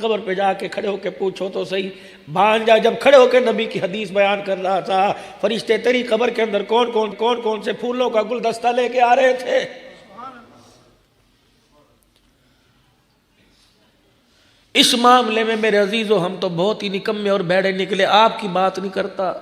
قبر پہ جا کے کھڑے ہو کے پوچھو تو صحیح، بھانجا جب کھڑے ہو کے نبی کی حدیث بیان کر رہا تھا، فرشتے تیری قبر کے اندر کون کون سے پھولوں کا گلدستہ لے کے آ رہے تھے؟ اس معاملے میں میرے عزیزو ہم تو بہت ہی نکمے اور بیڑے نکلے، آپ کی بات نہیں کرتا۔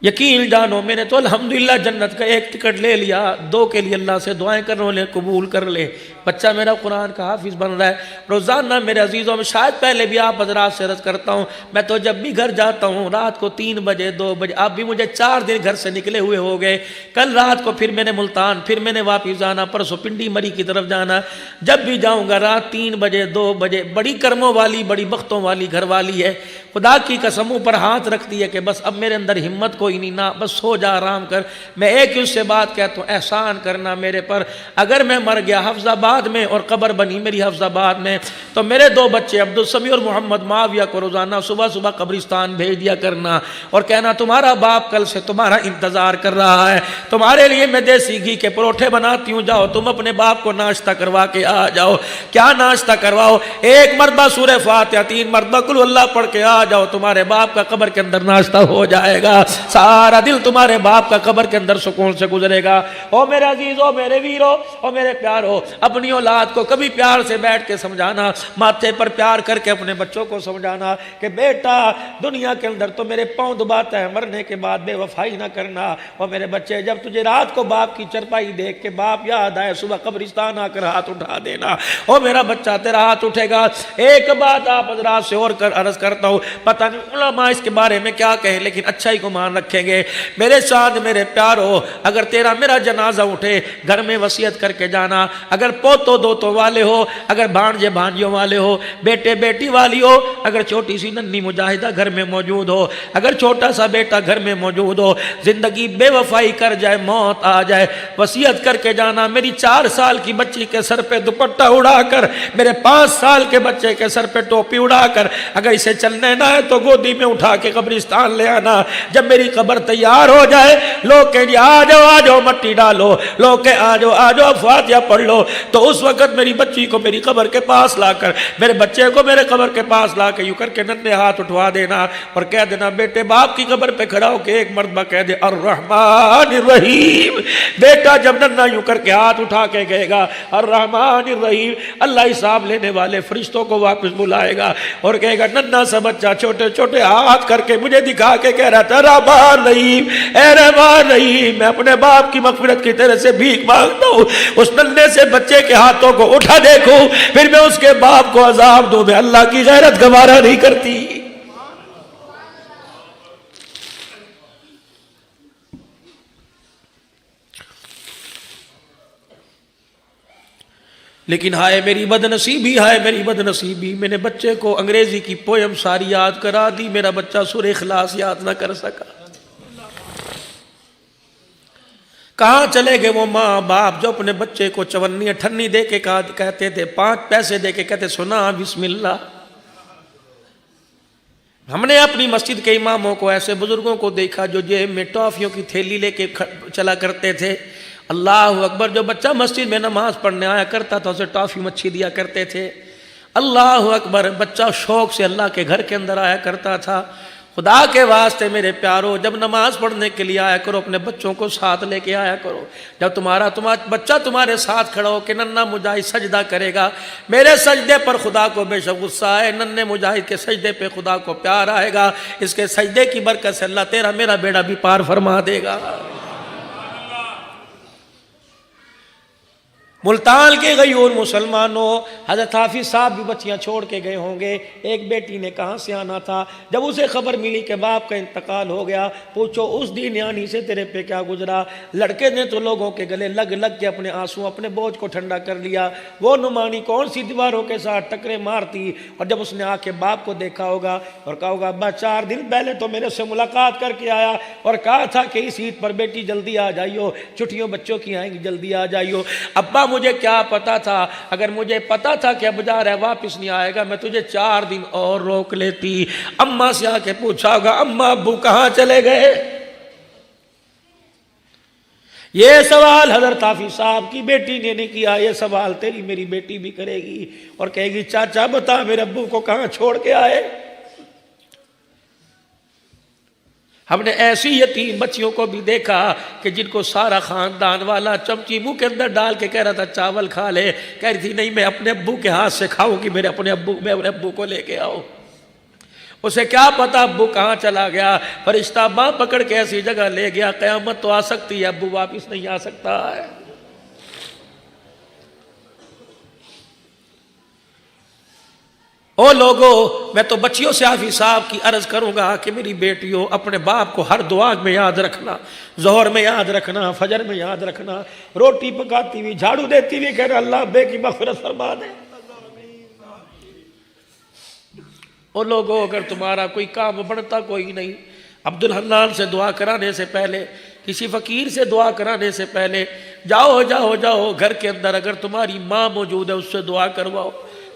یقین جانو میں نے تو الحمدللہ جنت کا ایک ٹکٹ لے لیا، 2 کے لیے اللہ سے دعائیں کرنے لے، قبول کر لے۔ بچہ میرا قرآن کا حافظ بن رہا ہے روزانہ۔ میرے عزیزوں میں شاید پہلے بھی آپ حضرات سے عرض کرتا ہوں، میں تو جب بھی گھر جاتا ہوں رات کو 3 بجے 2 بجے، آپ بھی مجھے 4 دن گھر سے نکلے ہوئے ہو گئے، کل رات کو پھر میں نے ملتان، پھر میں نے واپس جانا، پرسوں پنڈی مری کی طرف جانا۔ جب بھی جاؤں گا رات 3 بجے 2 بجے، بڑی کرموں والی بڑی بختوں والی گھر والی ہے، خدا کی قسموں پر ہاتھ رکھتی ہے کہ بس اب میرے اندر ہمت کوئی نہیں، نہ بس سو جا آرام کر۔ میں ایک ہی اس سے بات کہتا ہوں، احسان کرنا میرے پر، اگر میں مر گیا حفظ آباد میں اور قبر بنی میری حفظ آباد میں تو میرے 2 بچے عبدالسمیع اور محمد معاویہ کو روزانہ صبح صبح قبرستان بھیج دیا کرنا اور کہنا تمہارا باپ کل سے تمہارا انتظار کر رہا ہے، تمہارے لیے میں دیسی گھی کے پروٹھے بناتی ہوں، جاؤ تم اپنے باپ کو ناشتہ کروا کے آ جاؤ۔ کیا ناشتہ کرواؤ؟ 1 مرتبہ سورہ فاتحہ، 3 مرتبہ قل اللہ پڑھ کے آ جاؤ، تمہارے باپ کا قبر کے اندر ناشتہ ہو جائے گا، سارا دل تمہارے باپ کا قبر کے اندر سکون سے گزرے گا۔ او میرے عزیزو، میرے ویرو، او میرے پیارو، اپنی اولاد کو کبھی پیار سے بیٹھ کے سمجھانا، ماتھے پر پیار کر کے اپنے بچوں کو سمجھانا کہ بیٹا دنیا کے اندر تو میرے پاؤں دباتا ہے، مرنے کے بعد بے وفائی نہ کرنا۔ اور میرے بچے جب تجھے رات کو باپ کی چرپائی دیکھ کے باپ یاد آئے، صبح قبرستان آ کر ہاتھ اٹھا دینا، او میرا بچہ تیرا ہاتھ اٹھے گا۔ ایک بات آپ حضرات سے اور عرض کرتا ہوں، پتہ نہیں علماء اس کے بارے میں کیا کہیں، لیکن اچھا ہی گمان رکھیں گے۔ میرے ساتھ میرے پیارو، اگر تیرا میرا جنازہ اٹھے گھر میں وصیت کر کے جانا، اگر پوتو دوتوں والے ہو، اگر بھانجے بھانجیوں والے ہو، بیٹے بیٹی والی ہو، اگر چھوٹی سی ننھی مجاہدہ گھر میں موجود ہو، اگر چھوٹا سا بیٹا گھر میں موجود ہو، زندگی بے وفائی کر جائے، موت آ جائے، وصیت کر کے جانا، میری 4 سال کی بچی کے سر پہ دوپٹہ اڑا کر، میرے 5 سال کے بچے کے سر پہ ٹوپی اڑا کر، اگر اسے چلنے نہ ہے تو گودی میں اٹھا کے قبرستان لے آنا۔ جب میری قبر تیار ہو جائے، لوگ کہیں آ جاؤ مٹی ڈالو، لوگ کہ آ جاؤ فاتحہ پڑھ لو، تو اس وقت میری بچی کو میری قبر کے پاس لا کر، میرے بچے کو میرے قبر کے پاس لا کے یوں کر کے ننھے ہاتھ اٹھوا دینا اور کہہ دینا، بیٹے باپ کی قبر پہ کھڑا ہو کے 1 مرتبہ کہہ دے الرحمن الرحیم۔ بیٹا جب ننھا یوں کر کے ہاتھ اٹھا کے کہے گا الرحمن الرحیم، اللہ حساب لینے والے فرشتوں کو واپس بلائے گا اور کہے گا ننھا سا بچہ چھوٹے چھوٹے ہاتھ کر کے مجھے دکھا کے کہہ رہا تھا رحمان رحیم، اے رحمان رحیم، میں اپنے باپ کی مغفرت کی طرح سے بھیک مانگتا ہوں، اس ننھے سے بچے کے ہاتھوں کو اٹھا دیکھوں، پھر میں اس کے باپ کو عذاب دوں، میں اللہ کی غیرت گوارا نہیں کرتی۔ لیکن ہائے میری بدنصیبی، ہائے میری بدنصیبی، میں نے بچے کو انگریزی کی پویم ساری یاد کرا دی، میرا بچہ سورہ اخلاص یاد نہ کر سکا۔ کہاں چلے گئے وہ ماں باپ جو اپنے بچے کو چونی اٹھنی دے کے کہتے تھے، 5 پیسے دے کے کہتے سنا بسم اللہ۔ ہم نے اپنی مسجد کے اماموں کو، ایسے بزرگوں کو دیکھا جو جیب میں ٹافیوں کی تھیلی لے کے چلا کرتے تھے، اللہ اکبر، جو بچہ مسجد میں نماز پڑھنے آیا کرتا تھا اسے ٹافی مچھی دیا کرتے تھے، اللہ اکبر، بچہ شوق سے اللہ کے گھر کے اندر آیا کرتا تھا۔ خدا کے واسطے میرے پیارو، جب نماز پڑھنے کے لیے آیا کرو اپنے بچوں کو ساتھ لے کے آیا کرو۔ جب تمہارا بچہ تمہارے ساتھ کھڑا ہو کہ ننھا مجاہد سجدہ کرے گا، میرے سجدے پر خدا کو بے شک غصہ آئے، ننھے مجاہد کے سجدے پہ خدا کو پیار آئے گا، اس کے سجدے کی برکت سے اللہ تیرا میرا بیڑا بھی پار فرما دے گا۔ ملتان کے غیور مسلمانوں، حضرت حافظ صاحب بھی بچیاں چھوڑ کے گئے ہوں گے، ایک بیٹی نے کہاں سے آنا تھا، جب اسے خبر ملی کہ باپ کا انتقال ہو گیا، پوچھو اس دن یعنی سے تیرے پہ کیا گزرا۔ لڑکے نے تو لوگوں کے گلے لگ کے اپنے آنسو اپنے بوجھ کو ٹھنڈا کر لیا، وہ نعمانی کون سی دیواروں کے ساتھ ٹکرے مارتی، اور جب اس نے آ کے باپ کو دیکھا ہوگا اور کہا ہوگا ابا 4 دن پہلے تو میرے سے ملاقات کر کے آیا اور کہا تھا کہ اس عید پر بیٹی جلدی آ جائیو، چھٹیوں بچوں کی آئیں گی جلدی آ جائیو، ابا مجھے کیا پتا تھا، اگر مجھے پتا تھا کہ اب جا رہا ہے واپس نہیں آئے گا میں تجھے 4 دن اور روک لیتی۔ اماں سے آ کے پوچھا ہوگا اماں ابو کہاں چلے گئے؟ یہ سوال حضرت حافظ صاحب کی بیٹی نے نہیں کیا، یہ سوال تیری میری بیٹی بھی کرے گی اور کہے گی چاچا بتا میرے ابو کو کہاں چھوڑ کے آئے۔ ہم نے ایسی یتیم بچیوں کو بھی دیکھا کہ جن کو سارا خاندان والا چمچی منہ کے اندر ڈال کے کہہ رہا تھا چاول کھا لے، کہہ رہی تھی نہیں میں اپنے ابو کے ہاتھ سے کھاؤں گی، میں اپنے ابو کو لے کے آؤ۔ اسے کیا پتا ابو کہاں چلا گیا، فرشتہ باں پکڑ کے ایسی جگہ لے گیا، قیامت تو آ سکتی ہے، ابو واپس نہیں آ سکتا ہے۔ او لوگو، میں تو بچیوں سے حافظ صاحب کی عرض کروں گا کہ میری بیٹیوں اپنے باپ کو ہر دعا میں یاد رکھنا، ظہر میں یاد رکھنا، فجر میں یاد رکھنا، روٹی پکاتی ہوئی جھاڑو دیتی ہوئی کہنا اللہ بے کی مغفرت فرما دے۔ او لوگو، اگر تمہارا کوئی کام بڑھتا کوئی نہیں، عبدالحنان سے دعا کرانے سے پہلے، کسی فقیر سے دعا کرانے سے پہلے جاؤ جاؤ جاؤ گھر کے اندر اگر تمہاری ماں موجود ہے اس سے دعا کرواؤ۔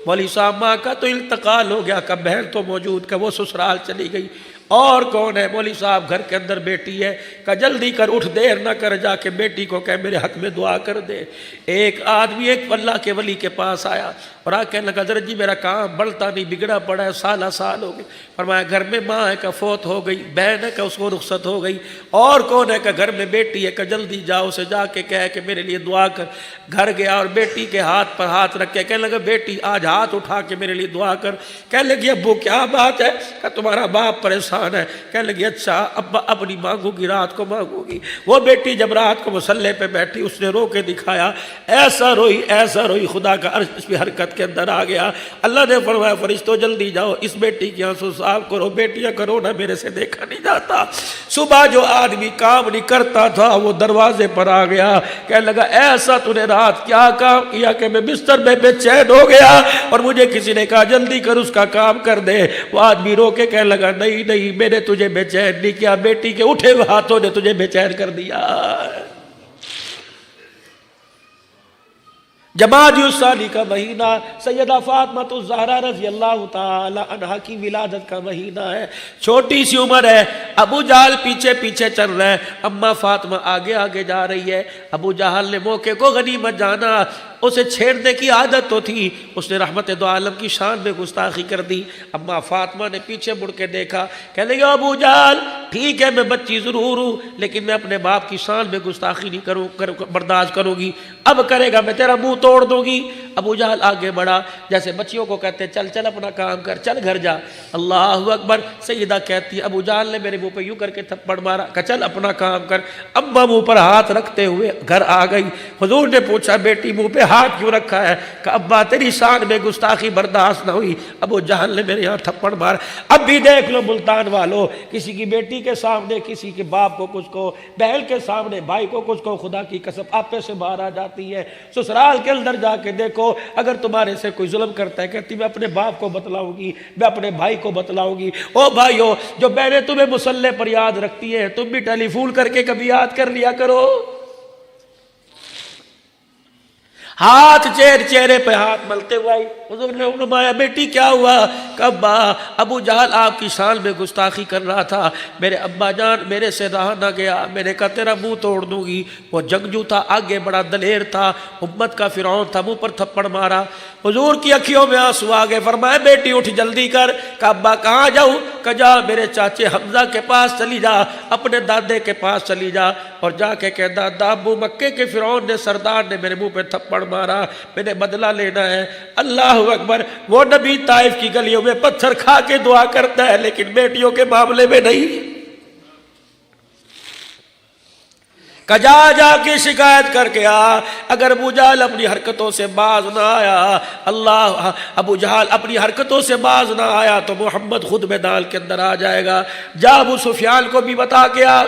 مولوی صاحب ماں کا تو انتقال ہو گیا، کہ بہن تو موجود، کہ وہ سسرال چلی گئی، اور کون ہے؟ مولوی صاحب گھر کے اندر بیٹی ہے، کہ جلدی کر اٹھ، دیر نہ کر، جا کے بیٹی کو کہ میرے حق میں دعا کر دے۔ ایک آدمی ایک اللہ کے ولی کے پاس آیا اور آ کہنے لگا حضرت جی میرا کام بڑھتا نہیں، بگڑا پڑا ہے، سالہ سال ہو گئے۔ فرمایا گھر میں ماں ہے کہ فوت ہو گئی، بہن ہے کہ اس کو رخصت ہو گئی، اور کون ہے کہ گھر میں بیٹی ہے، کہ جلدی جاؤ اسے جا کے کہے کہ میرے لیے دعا کر۔ گھر گیا اور بیٹی کے ہاتھ پر ہاتھ رکھ کے کہنے لگا بیٹی آج ہاتھ اٹھا کے میرے لیے دعا کر۔ کہنے لگی ابو کیا بات ہے؟ کہ تمہارا باپ پریشان ہے۔ کہنے لگی اچھا ابا اپنی مانگو گی، رات کو مانگو گی۔ وہ بیٹی جب رات کو مصلے پہ بیٹھی اس نے رو کے دکھایا، ایسا روئی خدا کا عرش اس کی حرکت کے اندر آ گیا۔ اللہ نے فرمایا فرشتوں جلدی جاؤ اس بیٹی کی آنسو صاف کرو، بیٹیاں کرو نہ، میرے سے دیکھا نہیں جاتا۔ صبح جو آدمی کام نہیں کرتا تھا وہ دروازے پر آ گیا، کہنے لگا ایسا تو نے رات کیا کام کیا کہ میں بستر میں بے چین ہو گیا اور مجھے کسی نے کہا جلدی کر اس کا کام کر دے۔ وہ آدمی رو کے کہنے لگا نہیں میں نے تجھے بے چین نہیں کیا، بیٹی کے اٹھے ہوئے ہاتھوں نے تجھے بے چین کر دیا۔ جمادی الثانی کا مہینہ سیدہ فاطمہ الزہرا رضی اللہ تعالی عنہا کی ولادت کا مہینہ ہے، چھوٹی سی عمر ہے، ابو جہل پیچھے پیچھے چل رہا ہے، اماں فاطمہ آگے آگے جا رہی ہے۔ ابو جہل نے موقع کو غنیمت جانا، اسے چھیڑنے کی عادت تو تھی، اس نے رحمت دو عالم کی شان میں گستاخی کر دی۔ اماں فاطمہ نے پیچھے مڑ کے دیکھا، کہنے لگا ابو جہل ٹھیک ہے میں بچی ضرور ہوں لیکن میں اپنے باپ کی شان میں گستاخی نہیں برداشت کروں گی، اب کرے گا میں تیرا منہ توڑ دوں گی۔ ابو جہل آگے بڑھا، جیسے بچیوں کو کہتے چل چل اپنا کام کر، چل گھر جا۔ اللہ اکبر، سیدہ کہتی ہے ابو جہل نے میرے منہ پہ یوں کر کے تھپڑ مارا کہ چل اپنا کام کر۔ اماں منہ پر ہاتھ رکھتے ہوئے گھر آ گئی۔ حضور نے پوچھا بیٹی منہ پہ ہاتھ کیوں رکھا ہے؟ کہ ابا تیری شان میں گستاخی برداشت نہ ہوئی، ابو جہل نے میرے یہاں تھپڑ مارا۔ اب بھی دیکھ لو ملتان والو، کسی کی بیٹی کے سامنے کسی کے باپ کو کچھ کو، بہن کے سامنے بھائی کو کچھ کو، خدا کی قسم آپے سے باہر آ جاتی ہے۔ سسرال کے اندر جا کے دیکھو، اگر تمہارے سے کوئی ظلم کرتا ہے کہتی میں اپنے باپ کو بتلاؤں گی، میں اپنے بھائی کو بتلاؤں گی۔ او بھائیو، جو بہنیں تمہیں مصلے پر یاد رکھتی ہیں تم بھی ٹیلی فون کر کے کبھی یاد کر لیا کرو۔ ہاتھ چہرے پہ ہاتھ ملتے ہوئے حضور نے فرمایا بیٹی کیا ہوا؟ کہ ابا ابو جہل آپ کی شان میں گستاخی کر رہا تھا، میرے ابا جان میرے سے رہا نہ گیا، میں نے کہا تیرا منہ توڑ دوں گی۔ وہ جنگجو تھا، آگے بڑا دلیر تھا، امت کا فرعون تھا، منہ پر تھپڑ مارا۔ حضور کی اکھیوں میں آنسو آ گئے، فرمایا بیٹی اٹھ جلدی کر۔ کہ ابا کہاں جاؤں؟ کہ جا میرے چاچے حمزہ کے پاس چلی جا، اپنے دادے کے پاس چلی جا اور جا کے کہہ دادا ابو مکے کے فرعون نے سردار نے میرے منہ پہ تھپڑ مارا، میں نے بدلہ لینا ہے۔ اللہ اکبر، وہ نبی طائف کی گلیوں میں پتھر کھا کے دعا کرتا ہے لیکن بیٹیوں کے معاملے میں نہیں۔ جا کے شکایت کر کے آ، اگر ابو جہل اپنی حرکتوں سے باز نہ آیا، اللہ ابو جہل اپنی حرکتوں سے باز نہ آیا تو محمد خود میدان کے اندر آ جائے گا۔ جا ابو سفیان کو بھی بتا کے آ۔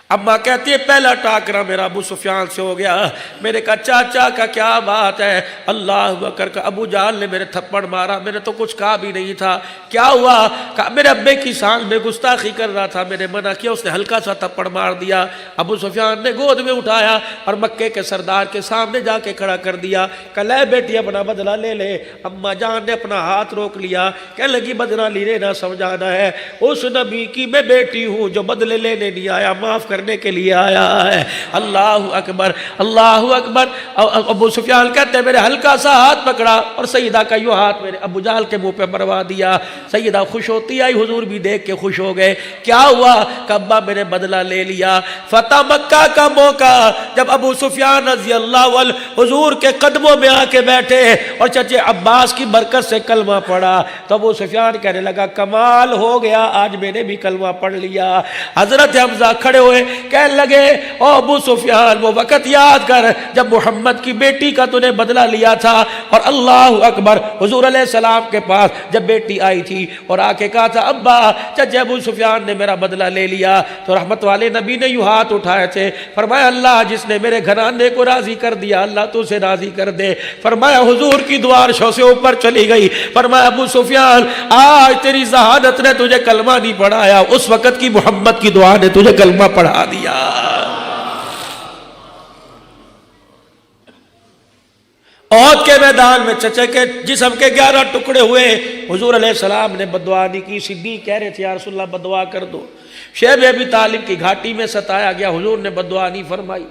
اماں کہتی ہے پہلا ٹاکرا میرا ابو سفیان سے ہو گیا۔ میرے کہا چاچا کا کیا بات ہے؟ اللہ اکبر، کہ ابو جہل نے میرے تھپڑ مارا، میں نے تو کچھ کہا بھی نہیں تھا۔ کیا ہوا؟ کہ میرے ابے کی شان میں گستاخی کر رہا تھا، میں نے منع کیا، اس نے ہلکا سا تھپڑ مار دیا۔ ابو سفیان نے گود میں اٹھایا اور مکے کے سردار کے سامنے جا کے کھڑا کر دیا کہ لے بیٹی اپنا بدلہ لے لے۔ اماں جان نے اپنا ہاتھ روک لیا، کہنے لگی بدلہ لینے نہ سمجھانا ہے، اس نبی کی میں بیٹی ہوں جو بدلے لینے نہیں آیا، معاف کر کرنے کے لیے آیا ہے۔ اللہ اکبر اللہ اکبر۔ ابو سفیان کہتے ہیں میرے ہلکا سا ہاتھ پکڑا اور سیدہ کا یوں ہاتھ میرے ابو جہل کے منہ پہ مروا دیا۔ سیدہ خوش ہوتی آئی، حضور بھی دیکھ کے خوش ہو گئے۔ کیا ہوا؟ کہ ابا میں نے بدلہ لے لیا۔ فتح مکہ کا موقع جب ابو سفیان رضی اللہ عنہ حضور کے قدموں میں آ کے بیٹھے اور چچے عباس کی برکت سے کلمہ پڑھا تو ابو سفیان کہنے لگا کمال ہو گیا، آج میں نے بھی کلمہ پڑھ لیا۔ حضرت حمزہ کھڑے ہوئے کہنے لگے او ابو سفیان وہ وقت یاد کر جب محمد کی بیٹی کا تو نے بدلہ لیا تھا، اور اللہ اکبر حضور علیہ السلام کے پاس جب بیٹی آئی تھی اور آ کے کہا تھا ابا چچے ابو سفیان نے میرا بدلہ لے لیا، تو رحمت والے نبی نے یوں ہاتھ اٹھائے تھے، فرمایا اللہ جس نے میرے گھرانے کو راضی کر دیا اللہ تو اسے راضی کر دے۔ فرمایا حضور کی دعا عرشوں سے اوپر چلی گئی۔ فرمایا ابو سفیان آج تیری ذہانت نے تجھے کلمہ نہیں پڑھایا، اس وقت کی محمد کی دعا نے تجھے کلمہ پڑھا دیا۔ احد کے میدان میں چچے کے جسم کے 11 ٹکڑے ہوئے، حضور علیہ السلام نے بدعا نہیں کی، صدیق کہہ رہے تھے یا رسول اللہ بدعا کر دو۔ شیب ابی طالب کی گھاٹی میں ستایا گیا، حضور نے بدعا نہیں فرمائی۔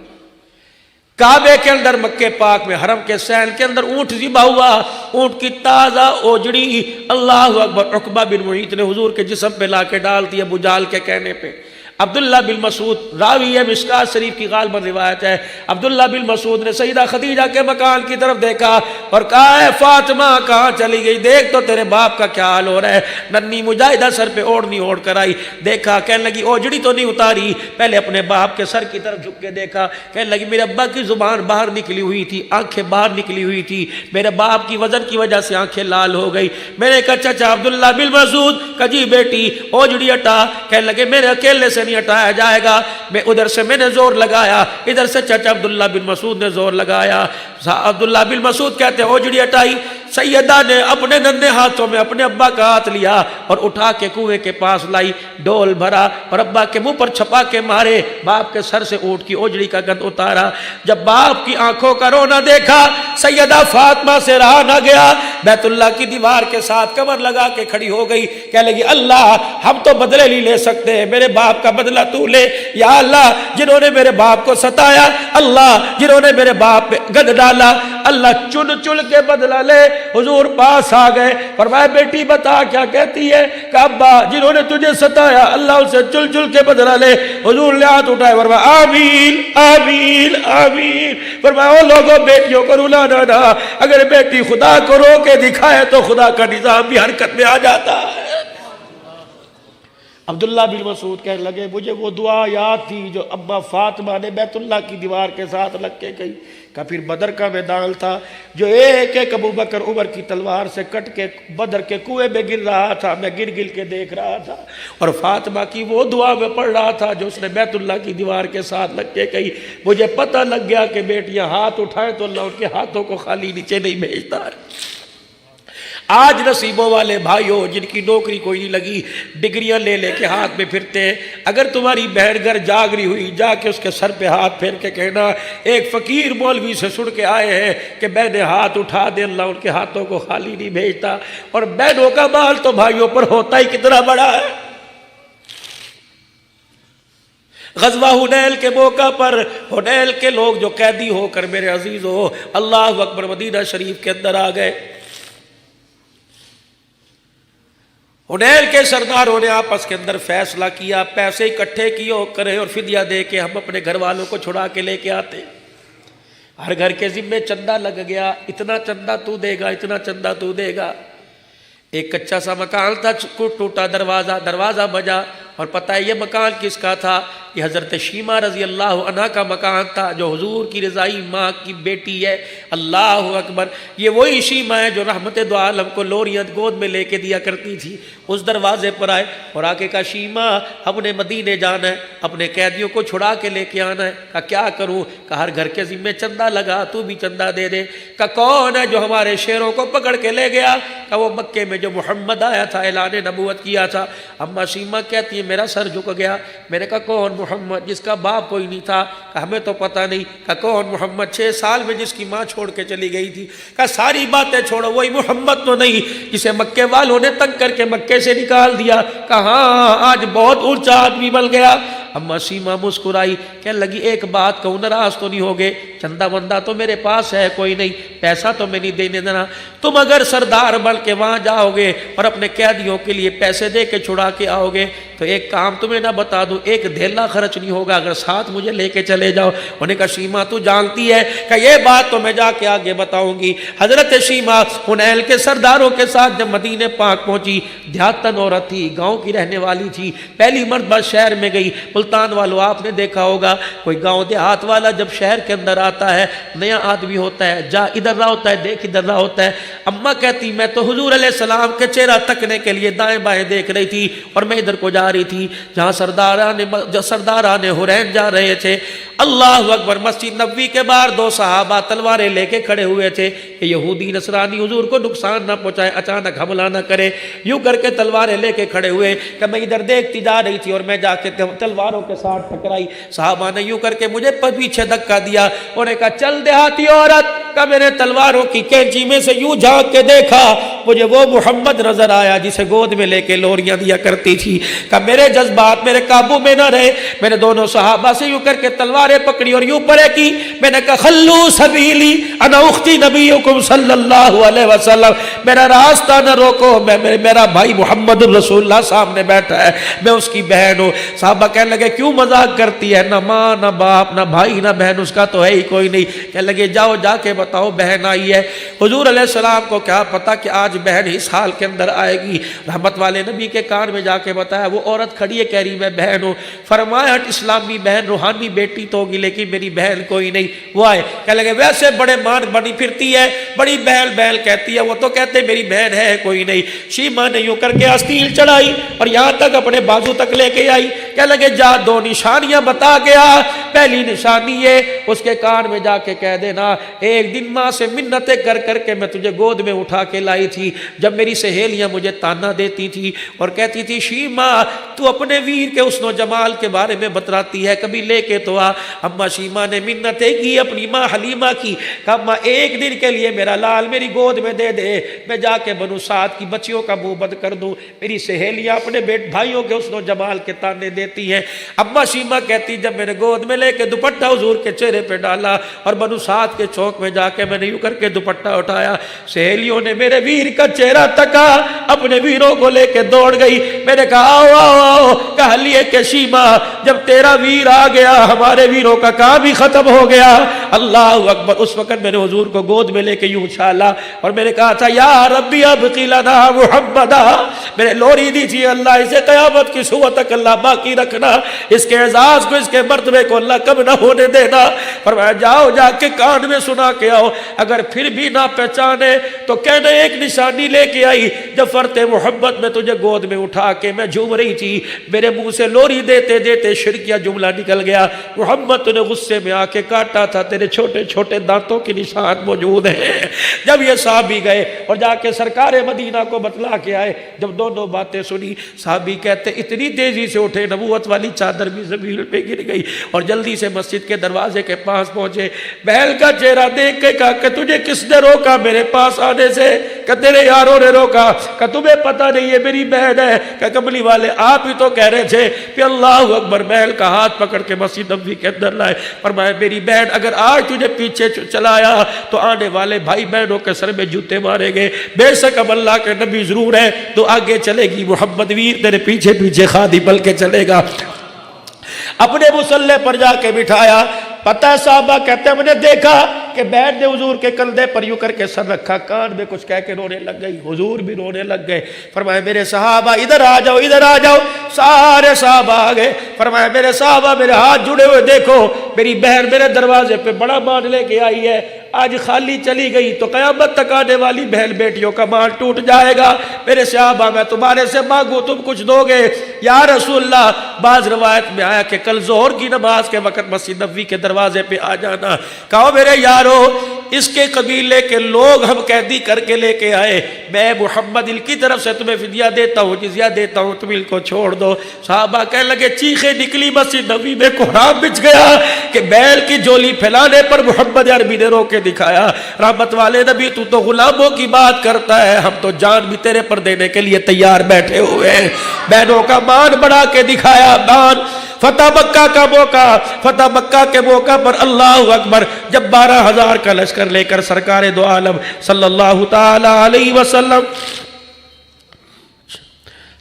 کعبے کے اندر مکہ پاک میں حرم کے سین کے اندر اونٹ ذبح ہوا، اونٹ کی تازہ اوجڑی اللہ اکبر عقبہ بن معیط نے حضور کے جسم پہ لا کے ڈال دی ابو جہل کے کہنے پہ۔ عبداللہ بن مسعود راوی ہے مشکات شریف کی غالباً روایت ہے، عبداللہ بن مسعود نے سیدہ خدیجہ کے مکان کی طرف دیکھا اور کہا اے فاطمہ کہاں چلی گئی، دیکھ تو تیرے باپ کا کیا حال ہو رہا ہے۔ ننھی مجاہدہ سر پہ اوڑھنی اوڑھ کر آئی، دیکھا کہنے لگی اوجڑی تو نہیں اتاری، پہلے اپنے باپ کے سر کی طرف جھک کے دیکھا، کہنے لگی میرے ابا کی زبان باہر نکلی ہوئی تھی، آنکھیں باہر نکلی ہوئی تھی، میرے باپ کی وزن کی وجہ سے آنکھیں لال ہو گئی۔ میں نے کہا چچا عبداللہ بن مسعود کجی بیٹی اوجڑی ہٹا، کہنے لگے میرے اکیلے سے نہیں ہٹایا جائے گا، میں ادھر سے میں نے زور لگایا، ادھر سے چچا عبداللہ بن مسعود نے زور لگایا۔ عبداللہ بن مسعود کہتے ہیں اوجڑی ہٹائی، سیدہ نے اپنے ننھے ہاتھوں میں اپنے ابا کا ہاتھ لیا اور اٹھا کے کنویں کے پاس لائی، ڈول بھرا اور ابا کے منہ پر چھپا کے مارے، باپ کے سر سے اونٹ کی اوجڑی کا گند اتارا۔ جب باپ کی آنکھوں کا رونا دیکھا سیدہ فاطمہ سے رہا نہ گیا، بیت اللہ کی دیوار کے ساتھ کمر لگا کے کھڑی ہو گئی، کہنے لگی اللہ ہم تو بدلے نہیں لے سکتے، میرے باپ کا بدلہ تو لے، یا اللہ جنہوں نے میرے باپ کو ستایا، اللہ جنہوں نے میرے باپ پہ گند ڈالا، اللہ چن چن کے بدلہ لے۔ حضور پاس آ گئے، فرمایا بیٹی بتا کیا کہتی ہے؟ کہ ابا جنہوں نے تجھے ستایا اللہ اسے چل چل کے بدلہ لے۔ حضور نے ہاتھ اٹھائے، فرمایا آمین آمین آمین۔ فرمایا او لوگوں بیٹیوں کو رلانا نہ، اگر بیٹی خدا کو رو کے دکھائے تو خدا کا نظام بھی حرکت میں آ جاتا ہے۔ عبداللہ بن مسعود کہنے لگے مجھے وہ دعا یاد تھی جو ابا فاطمہ نے بیت اللہ کی دیوار کے ساتھ لگ کے گئی، کہ پھر بدر کا میدان تھا جو ایک ایک ابو بکر عمر کی تلوار سے کٹ کے بدر کے کنویں میں گر رہا تھا، میں گر گر کے دیکھ رہا تھا، اور فاطمہ کی وہ دعا میں پڑھ رہا تھا جو اس نے بیت اللہ کی دیوار کے ساتھ لگ کے گئی۔ مجھے پتہ لگ گیا کہ بیٹیاں ہاتھ اٹھائیں تو اللہ ان کے ہاتھوں کو خالی نیچے نہیں بھیجتا۔ آج نصیبوں والے بھائیوں جن کی نوکری کوئی نہیں لگی، ڈگریاں لے لے کے ہاتھ میں پھرتے ہیں، اگر تمہاری بہن گھر جاگ رہی ہوئی جا کے اس کے سر پہ ہاتھ پھیر کے کہنا ایک فقیر مولوی سے سن کے آئے ہیں کہ بہنیں ہاتھ اٹھا دیں اللہ ان کے ہاتھوں کو خالی نہیں بھیجتا۔ اور بہنوں کا مال تو بھائیوں پر ہوتا ہی کتنا بڑا ہے۔ غزوہ حنین کے موقع پر حنین کے لوگ جو قیدی ہو کر میرے عزیزو اللہ اکبر مدینہ شریف کے اندر آ گئے، حنین کے سرداروں نے آپس کے اندر فیصلہ کیا پیسے اکٹھے کیے کریں اور فدیہ دے کے ہم اپنے گھر والوں کو چھڑا کے لے کے آتے۔ ہر گھر کے ذمے چندہ لگ گیا، اتنا چندہ تو دے گا اتنا چندہ تو دے گا۔ ایک کچا سا مکان تھا، ٹوٹا دروازہ بجا، اور پتہ ہے یہ مکان کس کا تھا؟ یہ حضرت شیمہ رضی اللہ عنہ کا مکان تھا جو حضور کی رضائی ماں کی بیٹی ہے۔ اللہ اکبر، یہ وہی شیمہ ہے جو رحمت دو عالم کو لوریاں گود میں لے کے دیا کرتی تھی۔ اس دروازے پر آئے اور آ کے کہا شیمہ اپنے مدینے جانا ہے، اپنے قیدیوں کو چھڑا کے لے کے آنا ہے۔ کہا کیا کروں؟ کہا ہر گھر کے ذمے چندہ لگا، تو بھی چندہ دے دے۔ کہا کون ہے جو ہمارے شیروں کو پکڑ کے لے گیا؟ کہا وہ مکے میں جو محمد آیا تھا اعلان نبوت کیا تھا۔ اما شیمہ کہتی ہے میرا سر جھک گیا۔ میں نے کہا کون محمد جس کا باپ کوئی نہیں تھا؟ کہا ہمیں تو پتہ نہیں۔ کہا کون محمد 6 سال میں جس کی ماں چھوڑ کے چلی گئی تھی؟ کہا ساری باتیں چھوڑو، وہی محمد تو نہیں جسے مکے والوں نے تنگ کر کے مکے سے نکال دیا؟ کہا ہاں آج بہت اونچا آدمی بن گیا۔ اما شیما مسکرائی، کہنے لگی ایک بات کہوں، ناراض تو نہیں ہوگے؟ چندہ بندہ تو میرے پاس ہے کوئی نہیں، پیسہ تو میں نہیں دینے دینا، تم اگر سردار بن کے وہاں جاؤ گے اور اپنے قیدیوں کے لیے پیسے دے کے چھڑا کے آؤ گے تو ایک کام تمہیں نہ بتا دوں، ایک دھیلا خرچ نہیں ہوگا اگر ساتھ مجھے لے کے چلے جاؤ۔ انہوں نے کہا شیما تو جانتی ہے کہ یہ بات تو میں جا کے آگے بتاؤں گی۔ حضرت شیما حنیل کے سرداروں کے ساتھ جب مدینہ پاک پہنچی، دیہاتن عورت تھی، گاؤں کی رہنے والی تھی، پہلی مرتبہ شہر میں گئی۔ ملتان والوں آپ نے دیکھا ہوگا کوئی گاؤں دیہات والا جب شہر کے اندر آتا ہے، نیا آدمی ہوتا ہے، جا ادھر رہا ہوتا ہے، دیکھ ادھر رہا ہوتا ہے۔ اماں کہتی میں تو حضور علیہ السلام کے چہرہ تکنے کے لیے دائیں بائیں دیکھ رہی تھی اور میں ادھر کو جا رہی تھی جہاں سرداران حرین جا رہے تھے۔ اللہ اکبر، مسجد نبوی کے باہر دو صحابہ تلواریں لے کے کھڑے ہوئے تھے کہ یہودی نصرانی حضور کو نقصان نہ پہنچائے، اچانک حملہ نہ کرے۔ یوں کر کے تلواریں لے کے کھڑے ہوئے کہ میں ادھر دیکھتی جا رہی تھی اور میں جا کے تلواروں کے ساتھ ٹکرائی۔ صحابہ نے یوں کر کے مجھے پیچھے دھکا دیا، انہوں نے کہا چل دیہاتی عورت، کہ میں نے تلواروں کی کینچی میں سے یوں جھانک کے دیکھا، مجھے وہ محمد نظر آیا جسے گود میں لے کے لوریاں دیا کرتی تھی۔ کہ میرے جذبات میرے قابو میں نہ رہے، میں نے دونوں صحابہ سے یوں کر کے تلواریں پکڑی اور یوں پرے کی، میں نے کہا خلو سبیلی انا اختی نبیکم صلی اللہ علیہ وسلم، میرا راستہ نہ روکو، میرا بھائی محمد رسول اللہ سامنے بیٹھا ہے، میں اس کی بہن ہوں۔ صحابہ کہنے لگے کیوں مذاق کرتی ہے، نہ ماں نہ باپ نہ بھائی نہ بہن اس کا تو ہے ہی کوئی نہیں۔ کہنے لگے جاؤ جا کے بتاؤ بہن آئی ہے۔ حضور علیہ السلام کو کیا پتا کہ آج بہن اس حال کے اندر آئے گی، رحمت والے نبی کے کان میں جا کے بتایا، وہ عورت کھڑی ہے کہہ رہی میں بہن ہوں۔ فرمایا اسلامی بہن روحانی بیٹی تو ہوگی لیکن میری بہن کوئی نہیں۔ وہ آئے کہنے لگے ویسے بڑے مان بنی پھرتی ہے، بڑی بہل بہل کہتی ہے، وہ تو کہتے میری بہن ہے کوئی نہیں۔ شیما نے یوں کر کے آستین چڑھائی اور یہاں تک اپنے بازو تک لے کے آئی، کہنے لگے جا دو نشانیاں بتا گیا، پہلی نشانی یہ اس کے کان میں جا کے کہہ دینا ایک دن ماں سے منتیں کر کر کے میں تجھے گود میں اٹھا کے لائی تھی، جب میری سہیلیاں مجھے تانا دیتی تھی اور کہتی تھی شیما تو اپنے ویر کے حسن و جمال کے بارے میں بتراتی ہے، کبھی لے کے تو آ۔ اما شیما نے منتیں کی اپنی ماں حلیمہ کی، کہا ماں ایک دن کے لیے میرا لال میری گود میں دے دے، میں جا کے بنو سعد کی بچیوں کا منہ بند کر دوں، میری سہیلیاں اپنے بھائیوں کے حسن و جمال کے تانے دیتی ہیں۔ اما شیما کہتی جب میں نے گود میں لے کے دوپٹہ حضور کے چہرے پہ ڈالا اور بنو سعد کے چوک میں جا کے میں نے یوں کر کے دوپٹہ اٹھایا، سہیلیوں نے میرے ویر کا چہرہ تکا، اپنے ویروں کو لے کے دوڑ گئی۔ میں نے کہا آؤ آؤ آؤ، کہا لیے کہ شیما جب تیرا ویر آ گیا ہمارے ویروں کا کام ہی ختم ہو گیا۔ اللہ اکبر، اس وقت میں نے حضور کو گود میں لے کے یوں اچھالا اور میں نے کہا تھا یا ربی ابقی لنا محمدا، میں نے لوری دی تھی اللہ اسے قیامت کی صبح تک اللہ باقی رکھنا، اس کے اعزاز کو اس کے مرتبے کو اللہ کم نہ ہونے دینا۔ فرمایا جاؤ جا کے کان میں سنا کے آؤ، اگر پھر بھی نہ پہچانے تو کہنا ایک نشانی لے کے آئی، جب فرت محبت میں تجھے گود میں اٹھا کے میں جھوم رہی تھی، میرے منہ سے لوری دیتے دیتے شرکیہ جملہ نکل گیا، محمد نے غصے میں آ کے کاٹا تھا، تیرے چھوٹے چھوٹے دانتوں کی نشان موجود ہیں۔ جب یہ صحابی گئے اور جا کے سرکار مدینہ کو بتلا کے آئے، جب دونوں باتیں سنی، صحابی کہتے اتنی تیزی سے اٹھے نبوت والی چادر بھی زمین پہ گر گئی اور جلدی سے مسجد کے دروازے کے پاس پہنچے، بہل کا چہرہ دیکھ کے کہا کہ تجھے کس نے روکا میرے پاس آنے سے؟ کہ تیرے یاروں نے روکا۔ کہ تمہیں پتہ نہیں یہ میری بہن ہے؟ کہ کملی والے آپ ہی تو کہہ رہے تھے کہ اللہ اکبر، بہل کا ہاتھ پکڑ کے مسجد نبوی کے اندر لائے، فرمایا میری بہن اگر آج تجھے پیچھے چلایا تو آنے والے بھائی بہنوں کے سر میں جوتے مارے گے، بے شک اب اللہ کے نبی ضرور ہے تو آگے چلے گی، محمد ویر تیرے پیچھے پیچھے خادی بل کے چلے گا۔ اپنے مصلے پر جا کے بٹھایا، پتہ صحابہ کہتے ہیں میں نے دیکھا کہ بہن نے حضور کے کندھے پر یوں کر کے سر رکھا، کان میں کچھ کہہ کے رونے لگ گئی، حضور بھی رونے لگ گئے۔ فرمایا میرے صحابہ ادھر آ جاؤ ادھر آ جاؤ، سارے صحابہ آ گئے۔ فرمایا میرے صحابہ میرے ہاتھ جڑے ہوئے دیکھو، میری بہن میرے دروازے پہ بڑا مان لے کے آئی ہے، آج خالی چلی گئی تو قیامت تک آنے والی بہن بیٹیوں کا مان ٹوٹ جائے گا۔ میرے صحابہ میں تمہارے سے مانگوں تم کچھ دو گے؟ یا رسول اللہ، بعض روایت میں آیا کہ کل ظہر کی نماز کے وقت مسجد نبوی کے دروازے پہ آ جانا۔ کہو میرے یارو اس کے قبیلے کے لوگ ہم قیدی کر کے لے کے آئے، میں محمد ان کی طرف سے تمہیں فدیہ دیتا ہوں، جزیہ دیتا ہوں، تم ان کو چھوڑ دو۔ صحابہ کہنے لگے چیخیں نکلی، مسجد نبوی میں کوہرام بچھ گیا کہ بیل کی جولی پھیلانے پر محمد عربی نے رو کے دکھایا، رحمت والے نبی تو غلاموں کی بات کرتا ہے، ہم تو جان بھی تیرے پر دینے کے لیے تیار بیٹھے ہوئے ہیں۔ بہنوں کا مان بڑھا کے دکھایا، مان۔ فتح مکہ کا موقع، فتح مکہ کے موقع پر اللہ اکبر جب 12,000 کا لشکر لے کر سرکار دو عالم صلی اللہ تعالی علیہ وسلم،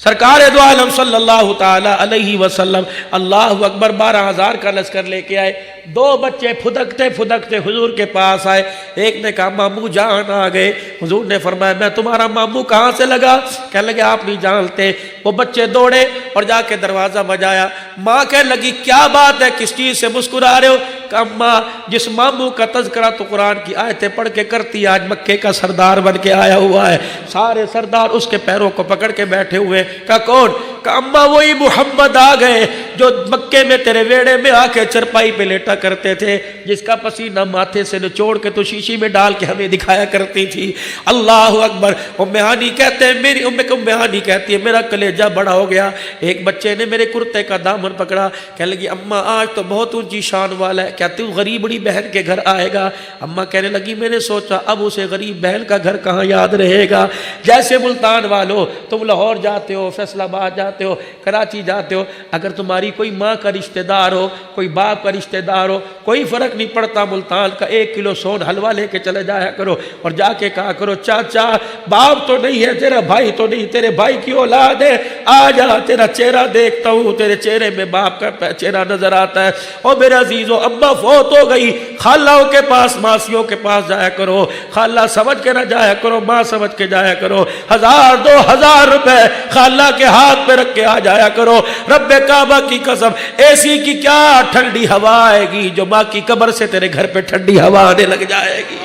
سرکار دو عالم صلی اللہ تعالی علیہ وسلم اللہ اکبر 12,000 کا لشکر لے کے آئے، دو بچے پھدکتے پھدکتے حضور کے پاس آئے، ایک نے کہا ماموں جان آ گئے، حضور نے فرمایا میں تمہارا ماموں کہاں سے لگا؟ کہنے لگے آپ نہیں جانتے۔ وہ بچے دوڑے اور جا کے دروازہ بجایا، ماں کہنے لگی کیا بات ہے، کس چیز سے مسکرا رہے ہو؟ کہ ماں جس ماموں کا تذکرہ تو قرآن کی آیتیں پڑھ کے کرتی آج مکے کا سردار بن کے آیا ہوا ہے، سارے سردار اس کے پیروں کو پکڑ کے بیٹھے ہوئے۔ کہا کون؟ کہ اماں وہی محمد آ گئے جو مکے میں تیرے ویڑے میں آ کے چرپائی پہ لیٹا کرتے تھے، جس کا پسینہ ماتھے سے نچوڑ کے تو شیشی میں ڈال کے ہمیں دکھایا کرتی تھی۔ اللہ اکبر۔ ام ہانی کہتے ہیں میری ام ہانی کہتی ہے میرا کلیجہ بڑا ہو گیا، ایک بچے نے میرے کرتے کا دامن پکڑا، کہنے لگی اماں آج تو بہت اونچی شان والا ہے، کیا تو غریبڑی بہن کے گھر آئے گا؟ اماں کہنے لگی میں نے سوچا اب اسے غریب بہن کا گھر کہاں یاد رہے گا، جیسے ملتان والو تم لاہور جاتے ہو، فیصل آباد جاتے ہو، کراچی جاتے ہو، اگر تمہاری کوئی ماں کا رشتہ دار ہو، کوئی باپ کا رشتہ دار ہو، کوئی فرق نہیں پڑتا، ملتان کا 1 کلو سون حلوہ لے کے چلے جایا کرو اور جا کے کہا کرو چاچا باپ تو نہیں ہے، تیرا بھائی تو نہیں، تیرے بھائی کی اولاد ہے، آ جا تیرا چہرہ دیکھتا ہوں، تیرے چہرے میں باپ کا چہرہ نظر آتا ہے۔ اور میرے عزیزو اماں فوت ہو گئی، خالوں کے پاس ماسیوں کے پاس جایا کرو، خالہ سمجھ کے نہ جایا کرو، ماں سمجھ کے جایا کرو، 1000 2000 روپے خالہ کے ہاتھ پہ رکھ کے آ جایا کرو۔ رب کعبہ کی قسم ایسی کی کیا ٹھنڈی ہوا آئے گی جو ماں کی قبر سے تیرے گھر پہ ٹھنڈی ہوا آنے لگ جائے گی۔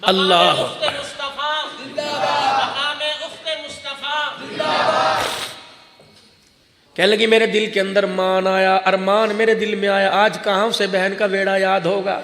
اللہ کہنے لگی میرے دل کے اندر مان آیا، ارمان میرے دل میں آیا، آج کہاں سے بہن کا بیڑا یاد ہوگا۔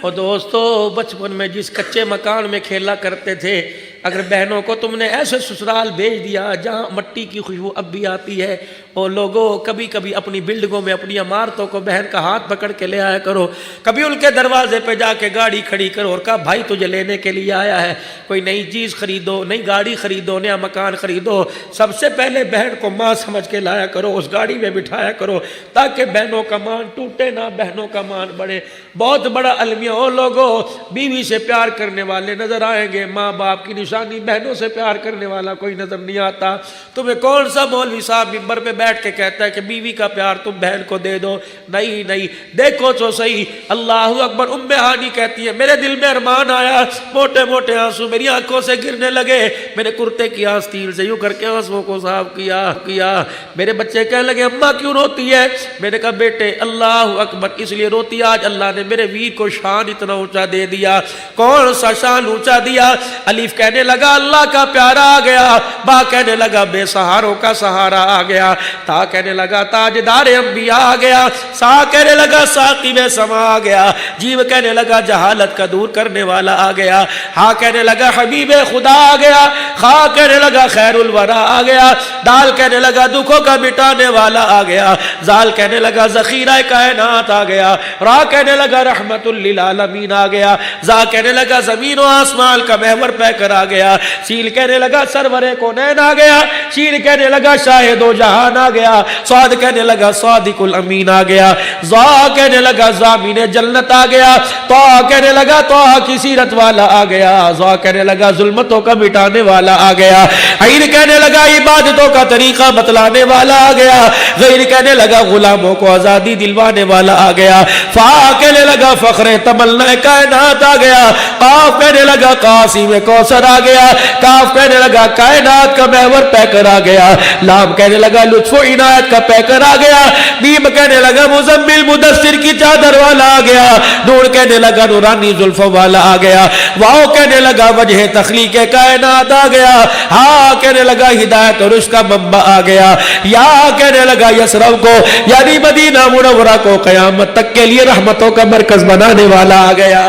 اور دوستو بچپن میں جس کچے مکان میں کھیلا کرتے تھے، اگر بہنوں کو تم نے ایسے سسرال بھیج دیا جہاں مٹی کی خوشبو اب بھی آتی ہے، اور لوگوں کبھی کبھی اپنی بلڈنگوں میں اپنی عمارتوں کو بہن کا ہاتھ پکڑ کے لے آیا کرو، کبھی ان کے دروازے پہ جا کے گاڑی کھڑی کرو اور کہا بھائی تجھے لینے کے لیے آیا ہے، کوئی نئی چیز خریدو، نئی گاڑی خریدو، نیا مکان خریدو، سب سے پہلے بہن کو ماں سمجھ کے لایا کرو، اس گاڑی میں بٹھایا کرو تاکہ بہنوں کا مان ٹوٹے نہ، بہنوں کا مان بڑھے۔ بہت بڑا المیہ ہو لوگوں، بیوی سے پیار کرنے والے نظر آئیں گے، ماں باپ کی نشانی، بہنوں سے پیار کرنے والا کوئی نظر نہیں آتا۔ تمہیں کون سا مولوی صاحب منبر پہ بیٹھ کے کہتا ہے کہ بیوی کا پیار تم بہن کو دے دو؟ نہیں نہیں، دیکھو تو صحیح۔ اللہ اکبر۔ ام ہانی کہتی ہے میرے دل میں ارمان آیا، موٹے موٹے آنسو میری آنکھوں سے گرنے لگے، میرے کرتے کی آستین سے یوں کر کے آنسوں کو صاف کیا۔ میرے بچے کہنے لگے اماں کیوں روتی ہے؟ میں نے کہا بیٹے اللہ اکبر اس لیے روتی آج اللہ نے میرے ویر کو شان اتنا اونچا دے دیا۔ کون سا شان اونچا دیا؟ الف کہنے لگا اللہ کا پیارا آ گیا، با کہنے لگا بے سہاروں کا سہارا آ گیا، تا کہنے لگا تاجدار انبیاء آ گیا، سا کہنے لگا ساقی میں سما آ گیا، جیو کہنے لگا جہالت کا دور کرنے والا آ گیا، ہاں کہنے لگا حبیب خدا آ گیا، خا کہنے لگا خیر الورا آ گیا، دال کہنے لگا دکھوں کا مٹانے والا آ گیا، زال کہنے لگا ذخیرہ کائنات آ گیا، را کہنے لگا رحمت للعالمین آ گیا، زا کہنے لگا زمین و آسمان کا محور پہ کر آ گیا، سیل کہنے لگا سرور کونین آ گیا، شین کہنے لگا شاہد و جہان آ گیا، صاد کہنے لگا صادق الامین آ گیا، زا کہنے لگا زامین جنت آ گیا، تو کہنے لگا تو کی سیرت والا آ گیا، زا کہنے لگا ظلمتوں کا مٹانے والا آ گیا، عین کہنے لگا عبادتوں کا طریقہ بتلانے والا آ گیا، غیر کہنے لگا غلاموں کو آزادی دلوانے والا آ گیا، فا کہنے لگا فخر تمنا کائنات آ گیا، قاف کہنے لگا قاسم کوثر آ گیا، کاف کہنے لگا کائنات کا محور پیکر آ گیا، لام کہنے لگا لطف و عنایت کا پیکر آ گیا، میم کہنے لگا مزمل مدثر کی چادر والا آ گیا، نور کہنے لگا نورانی زلفوں والا آ گیا، واو کہنے لگا وجہ تخلیق کائنات آ گیا، ہا کہنے لگا ہدایت اور اس کا منبع آ گیا، یا کہنے لگا یسرب کو یعنی مدینہ منورہ کو قیامت تک کے لیے رحمتوں کا مرکز بنانے والا آ گیا۔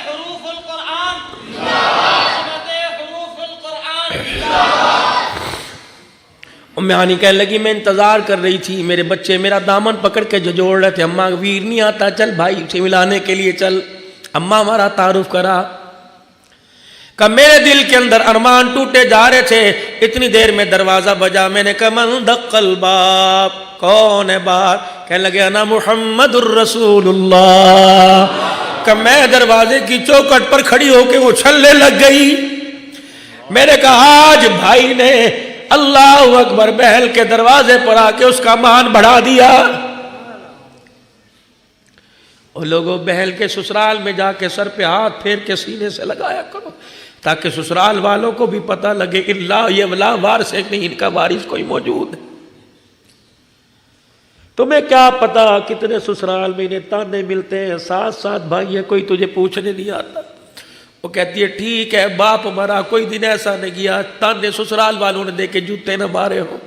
حروف القرآن امی ہانی کہنے لگی میں انتظار کر رہی تھی، میرے بچے میرا دامن پکڑ کے جھجوڑ رہے تھے، اماں ویر نہیں آتا، چل بھائی سے ملانے کے لیے چل۔ اماں ہمارا تعارف کرا کہ میرے دل کے اندر ارمان ٹوٹے جا رہے تھے، اتنی دیر میں دروازہ بجا، میں نے کہا من دق الباب، کون ہے باہر؟ کہنے لگے انا محمد الرسول اللہ۔ کہ میں دروازے کی چوکھٹ پر کھڑی ہو کے اچھلنے لگ گئی۔ میں نے کہا آج بھائی نے اللہ اکبر بہل کے دروازے پر آ کے اس کا مان بڑھا دیا۔ اور لوگوں بہل کے سسرال میں جا کے سر پہ ہاتھ پھیر کے سینے سے لگایا کرو تاکہ سسرال والوں کو بھی پتہ لگے کہ یہ لا وارث ہے نہیں، ان کا وارث کوئی موجود ہے۔ تمہیں کیا پتا کتنے سسرال میں انہیں تانے ملتے ہیں، ساتھ ساتھ بھائی ہے کوئی تجھے پوچھنے نہیں آتا۔ وہ کہتی ہے ٹھیک ہے باپ ہمارا کوئی دن ایسا نہیں کیا تانے سسرال والوں نے دے کے جوتے نہ مارے ہو۔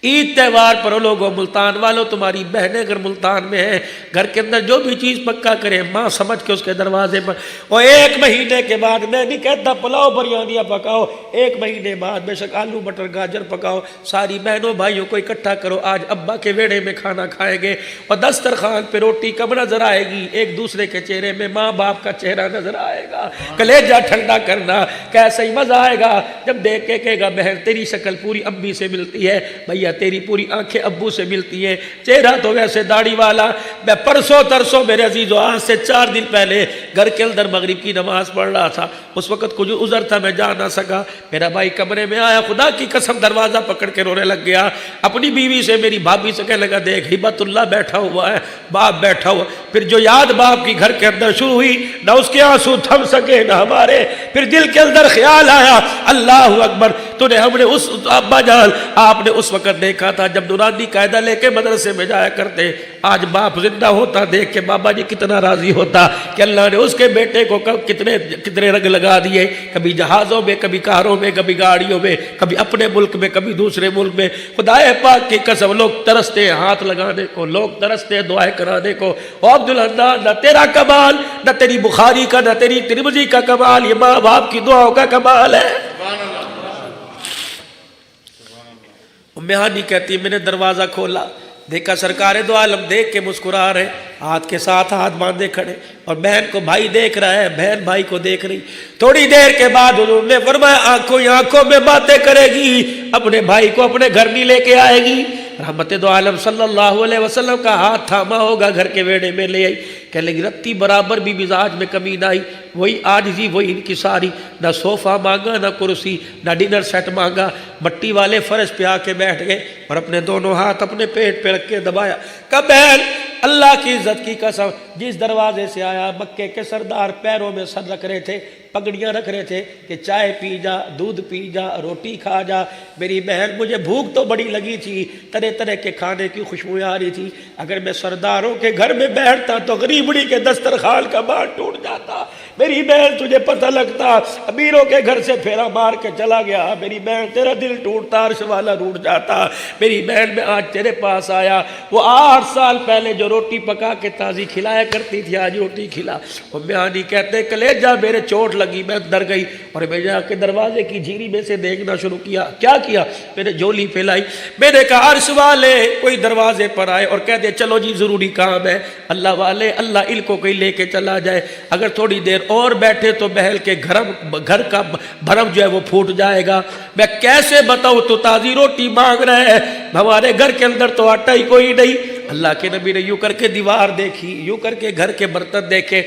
عید تہوار پر لوگوں ملتان والوں تمہاری بہنیں اگر ملتان میں ہیں گھر کے اندر جو بھی چیز پکا کرے ماں سمجھ کے اس کے دروازے پر، اور ایک مہینے کے بعد میں نہیں کہتا پلاؤ بریانیاں پکاؤ، ایک مہینے بعد بے شک آلو مٹر گاجر پکاؤ، ساری بہنوں بھائیوں کو اکٹھا کرو، آج ابا کے ویڑے میں کھانا کھائیں گے، اور دسترخوان پہ روٹی کب نظر آئے گی، ایک دوسرے کے چہرے میں ماں باپ کا چہرہ نظر آئے گا۔ کلیجہ ٹھنڈا کرنا، کیسا ہی مزہ آئے گا جب دیکھ کے کہے گا بہن تیری شکل پوری امی سے ملتی ہے، بھیا تیری پوری آنکھیں ابو سے ملتی ہیں، چہرہ تو ویسے داڑھی والا۔ میں پرسوں ترسوں میرے عزیزو آج سے 4 دن پہلے گھر کے اندر مغرب کی نماز پڑھ رہا تھا، اس وقت کچھ عذر تھا میں جا نہ سکا، میرا بھائی کمرے میں آیا، خدا کی قسم دروازہ پکڑ کے رونے لگ گیا، اپنی بیوی سے میری بھابھی سے کہنے لگا دیکھ ہبت اللہ بیٹھا ہوا ہے، باپ بیٹھا ہوا۔ پھر جو یاد باپ کی گھر کے اندر شروع ہوئی، نہ اس کے آنسو تھم سکے نہ ہمارے، پھر دل کے اندر خیال آیا اللہ اکبر تو نے ہم نے اس ابا جان آپ نے اس وقت دیکھا تھا جب نورانی قاعدہ لے کے مدرسے میں جایا کرتے، آج باپ زندہ ہوتا دیکھ کے بابا جی کتنا راضی ہوتا کہ اللہ نے اس کے بیٹے کو کتنے رنگ لگا دیے، کبھی جہازوں میں کبھی کاروں میں کبھی گاڑیوں میں کبھی اپنے ملک میں کبھی دوسرے ملک میں۔ خدا پاک کی قسم لوگ ترستے ہیں ہاتھ لگانے کو، لوگ ترستے ہیں دعائیں کرانے کو، او عبدالحنان نہ تیرا کمال نہ تیری بخاری کا نہ تیری ترمذی کا کمال، یہ ماں باپ کی دعاؤں کا کمال ہے۔ میانی کہتی ہے میں نے دروازہ کھولا، دیکھا سرکار دو عالم دیکھ کے مسکرا رہے، ہاتھ کے ساتھ ہاتھ باندھے کھڑے، اور بہن کو بھائی دیکھ رہا ہے، بہن بھائی کو دیکھ رہی۔ تھوڑی دیر کے بعد حضور نے فرمایا آنکھوں ہی آنکھوں میں باتیں کرے گی، اپنے بھائی کو اپنے گھر نہیں لے کے آئے گی۔ رحمت دو عالم صلی اللہ علیہ وسلم کا ہاتھ تھاما ہوگا، گھر کے ویڑے میں لے آئی، کہنے لگی رتی برابر بھی مزاج میں کمی نہ آئی، وہی عاجزی وہی انکساری، نہ صوفہ مانگا نہ کرسی نہ ڈنر سیٹ مانگا، مٹی والے فرش پہ آ کے بیٹھ گئے اور اپنے دونوں ہاتھ اپنے پیٹ پہ رکھ کے دبایا۔ کہ بہن اللہ کی عزت کی قسم جس دروازے سے آیا مکے کے سردار پیروں میں سر رکھ رہے تھے، پگڑیاں رکھ رہے تھے کہ چائے پی جا، دودھ پی جا، روٹی کھا جا۔ میری بہن مجھے بھوک تو بڑی لگی تھی، طرح طرح کے کھانے کی خوشبوئیں آ رہی تھی، اگر میں سرداروں کے گھر میں بیٹھتا تو غریبڑی کے دسترخوان کا مار ٹوٹ جاتا۔ میری بہن تجھے پتہ لگتا امیروں کے گھر سے پھیرا مار کے چلا گیا، میری بہن تیرا دل ٹوٹتا، عرش والا روٹ جاتا۔ میری بہن میں آج تیرے پاس آیا، وہ 8 سال پہلے جو روٹی پکا کے تازی کھلایا کرتی تھی آج روٹی کھلا۔ وہ میانی کہتے کلیجہ میرے چوٹ لگی، میں ڈر گئی اور میں جا کے دروازے کی جھیری میں سے دیکھنا شروع کیا۔ کیا کیا؟ میں نے جھولی پھیلائی، میں نے کہا عرش والے کوئی دروازے پر آئے اور کہہ دے چلو جی ضروری کام ہے، اللہ والے اللہ ان کو کوئی لے کے چلا جائے، اگر تھوڑی دیر اور بیٹھے تو بہل کے گھر کا بھرم جو ہے وہ پھوٹ جائے گا۔ میں کیسے بتاؤں تو تازی روٹی مانگ رہے ہیں، ہمارے گھر کے اندر تو آٹا ہی کوئی نہیں۔ اللہ کے نبی نے یوں کر کے دیوار دیکھی، یوں کر کے گھر کے برتن دیکھے،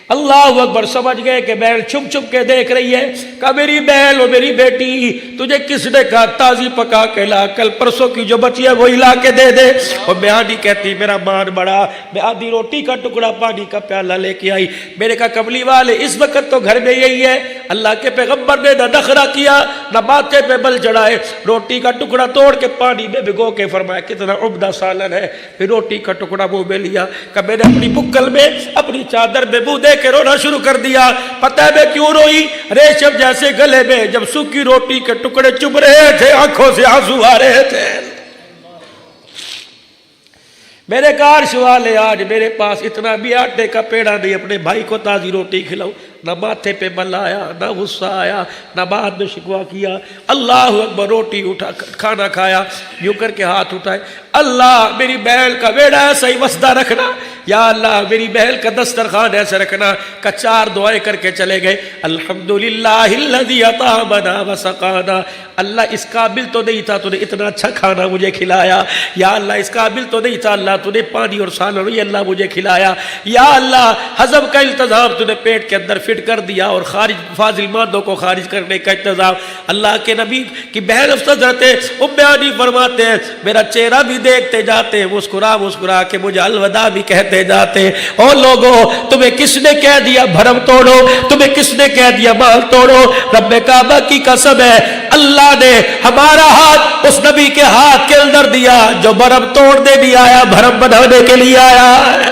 اللہ اکبر سمجھ گئے کہ بہن چھپ چھپ کے دیکھ رہی ہے۔ کہا میری بہن اور میری بیٹی تجھے کس نے کہا تازی پکا کے لا، کل پرسوں کی جو بچی ہے وہی لا کے دے دے۔ اور میانی کہتی میرا مان بڑا، میں آدھی روٹی کا ٹکڑا پانی کا پیالہ لے کے آئی، میں نے کہا کملی والے اس وقت تو گھر میں یہی ہے، اللہ کے پیغمبر نے نہ نخرہ کیا نہ ماتھے پہ بل چڑھائے، روٹی کا ٹکڑا توڑ کے پانی میں بھگو کے فرمایا کتنا عمدہ سالن ہے، پھر روٹی کا ٹکڑا منہ میں لیا، کہ میں نے اپنی بکل میں اپنی چادر میں منہ دے کے رونا شروع کر دیا۔ پتہ ہے میں کیوں روئی؟ ریشم جیسے گلے میں جب سوکھی روٹی کے ٹکڑے چبھ رہے تھے آنکھوں سے آنسو آ رہے تھے۔ میں نے کہا عرش والے آج میرے پاس اتنا بھی آٹے کا پیڑا نہیں، اپنے بھائی کو تازی روٹی کھلاؤں۔ نہ ماتھے پہ بل آیا، نہ غصہ آیا، نہ بعد میں شکوہ کیا. اللہ اکبر. روٹی اٹھا کھانا کھایا، یوں کر کے ہاتھ اٹھائے، اللہ میری بہن کا بیڑا ایسا ہی وسدہ رکھنا، یا اللہ میری بہن کا دسترخوان ایسے رکھنا. کا 4 دعائیں کر کے چلے گئے. الحمدللہ الذی اطعمنا وسقانا. اللہ اس قابل تو نہیں تھا، تو نے اتنا اچھا کھانا مجھے کھلایا. یا اللہ اس قابل تو نہیں تھا، اللہ تو نے پانی اور سالن یہ اللہ مجھے کھلایا. یا اللہ ہضم کا انتظام تو نے پیٹ کے اندر فٹ کر دیا، اور خارج فاضل مادوں کو خارج کرنے کا انتظام. اللہ کے نبی کی بہن حضرت ام ہانی فرماتے ہیں میرا چہرہ بھی دیکھتے جاتے، مسکرا مسکرا کے مجھے الوداع بھی کہتے جاتے. او لوگوں تمہیں کس نے کہہ دیا بھرم توڑو؟ تمہیں کس نے کہہ دیا مال توڑو؟ رب کعبہ کی قسم ہے اللہ نے ہمارا ہاتھ اس نبی کے ہاتھ کے اندر دیا جو بھرم توڑنے نہیں آیا، بھرم بنانے کے لیے آیا ہے.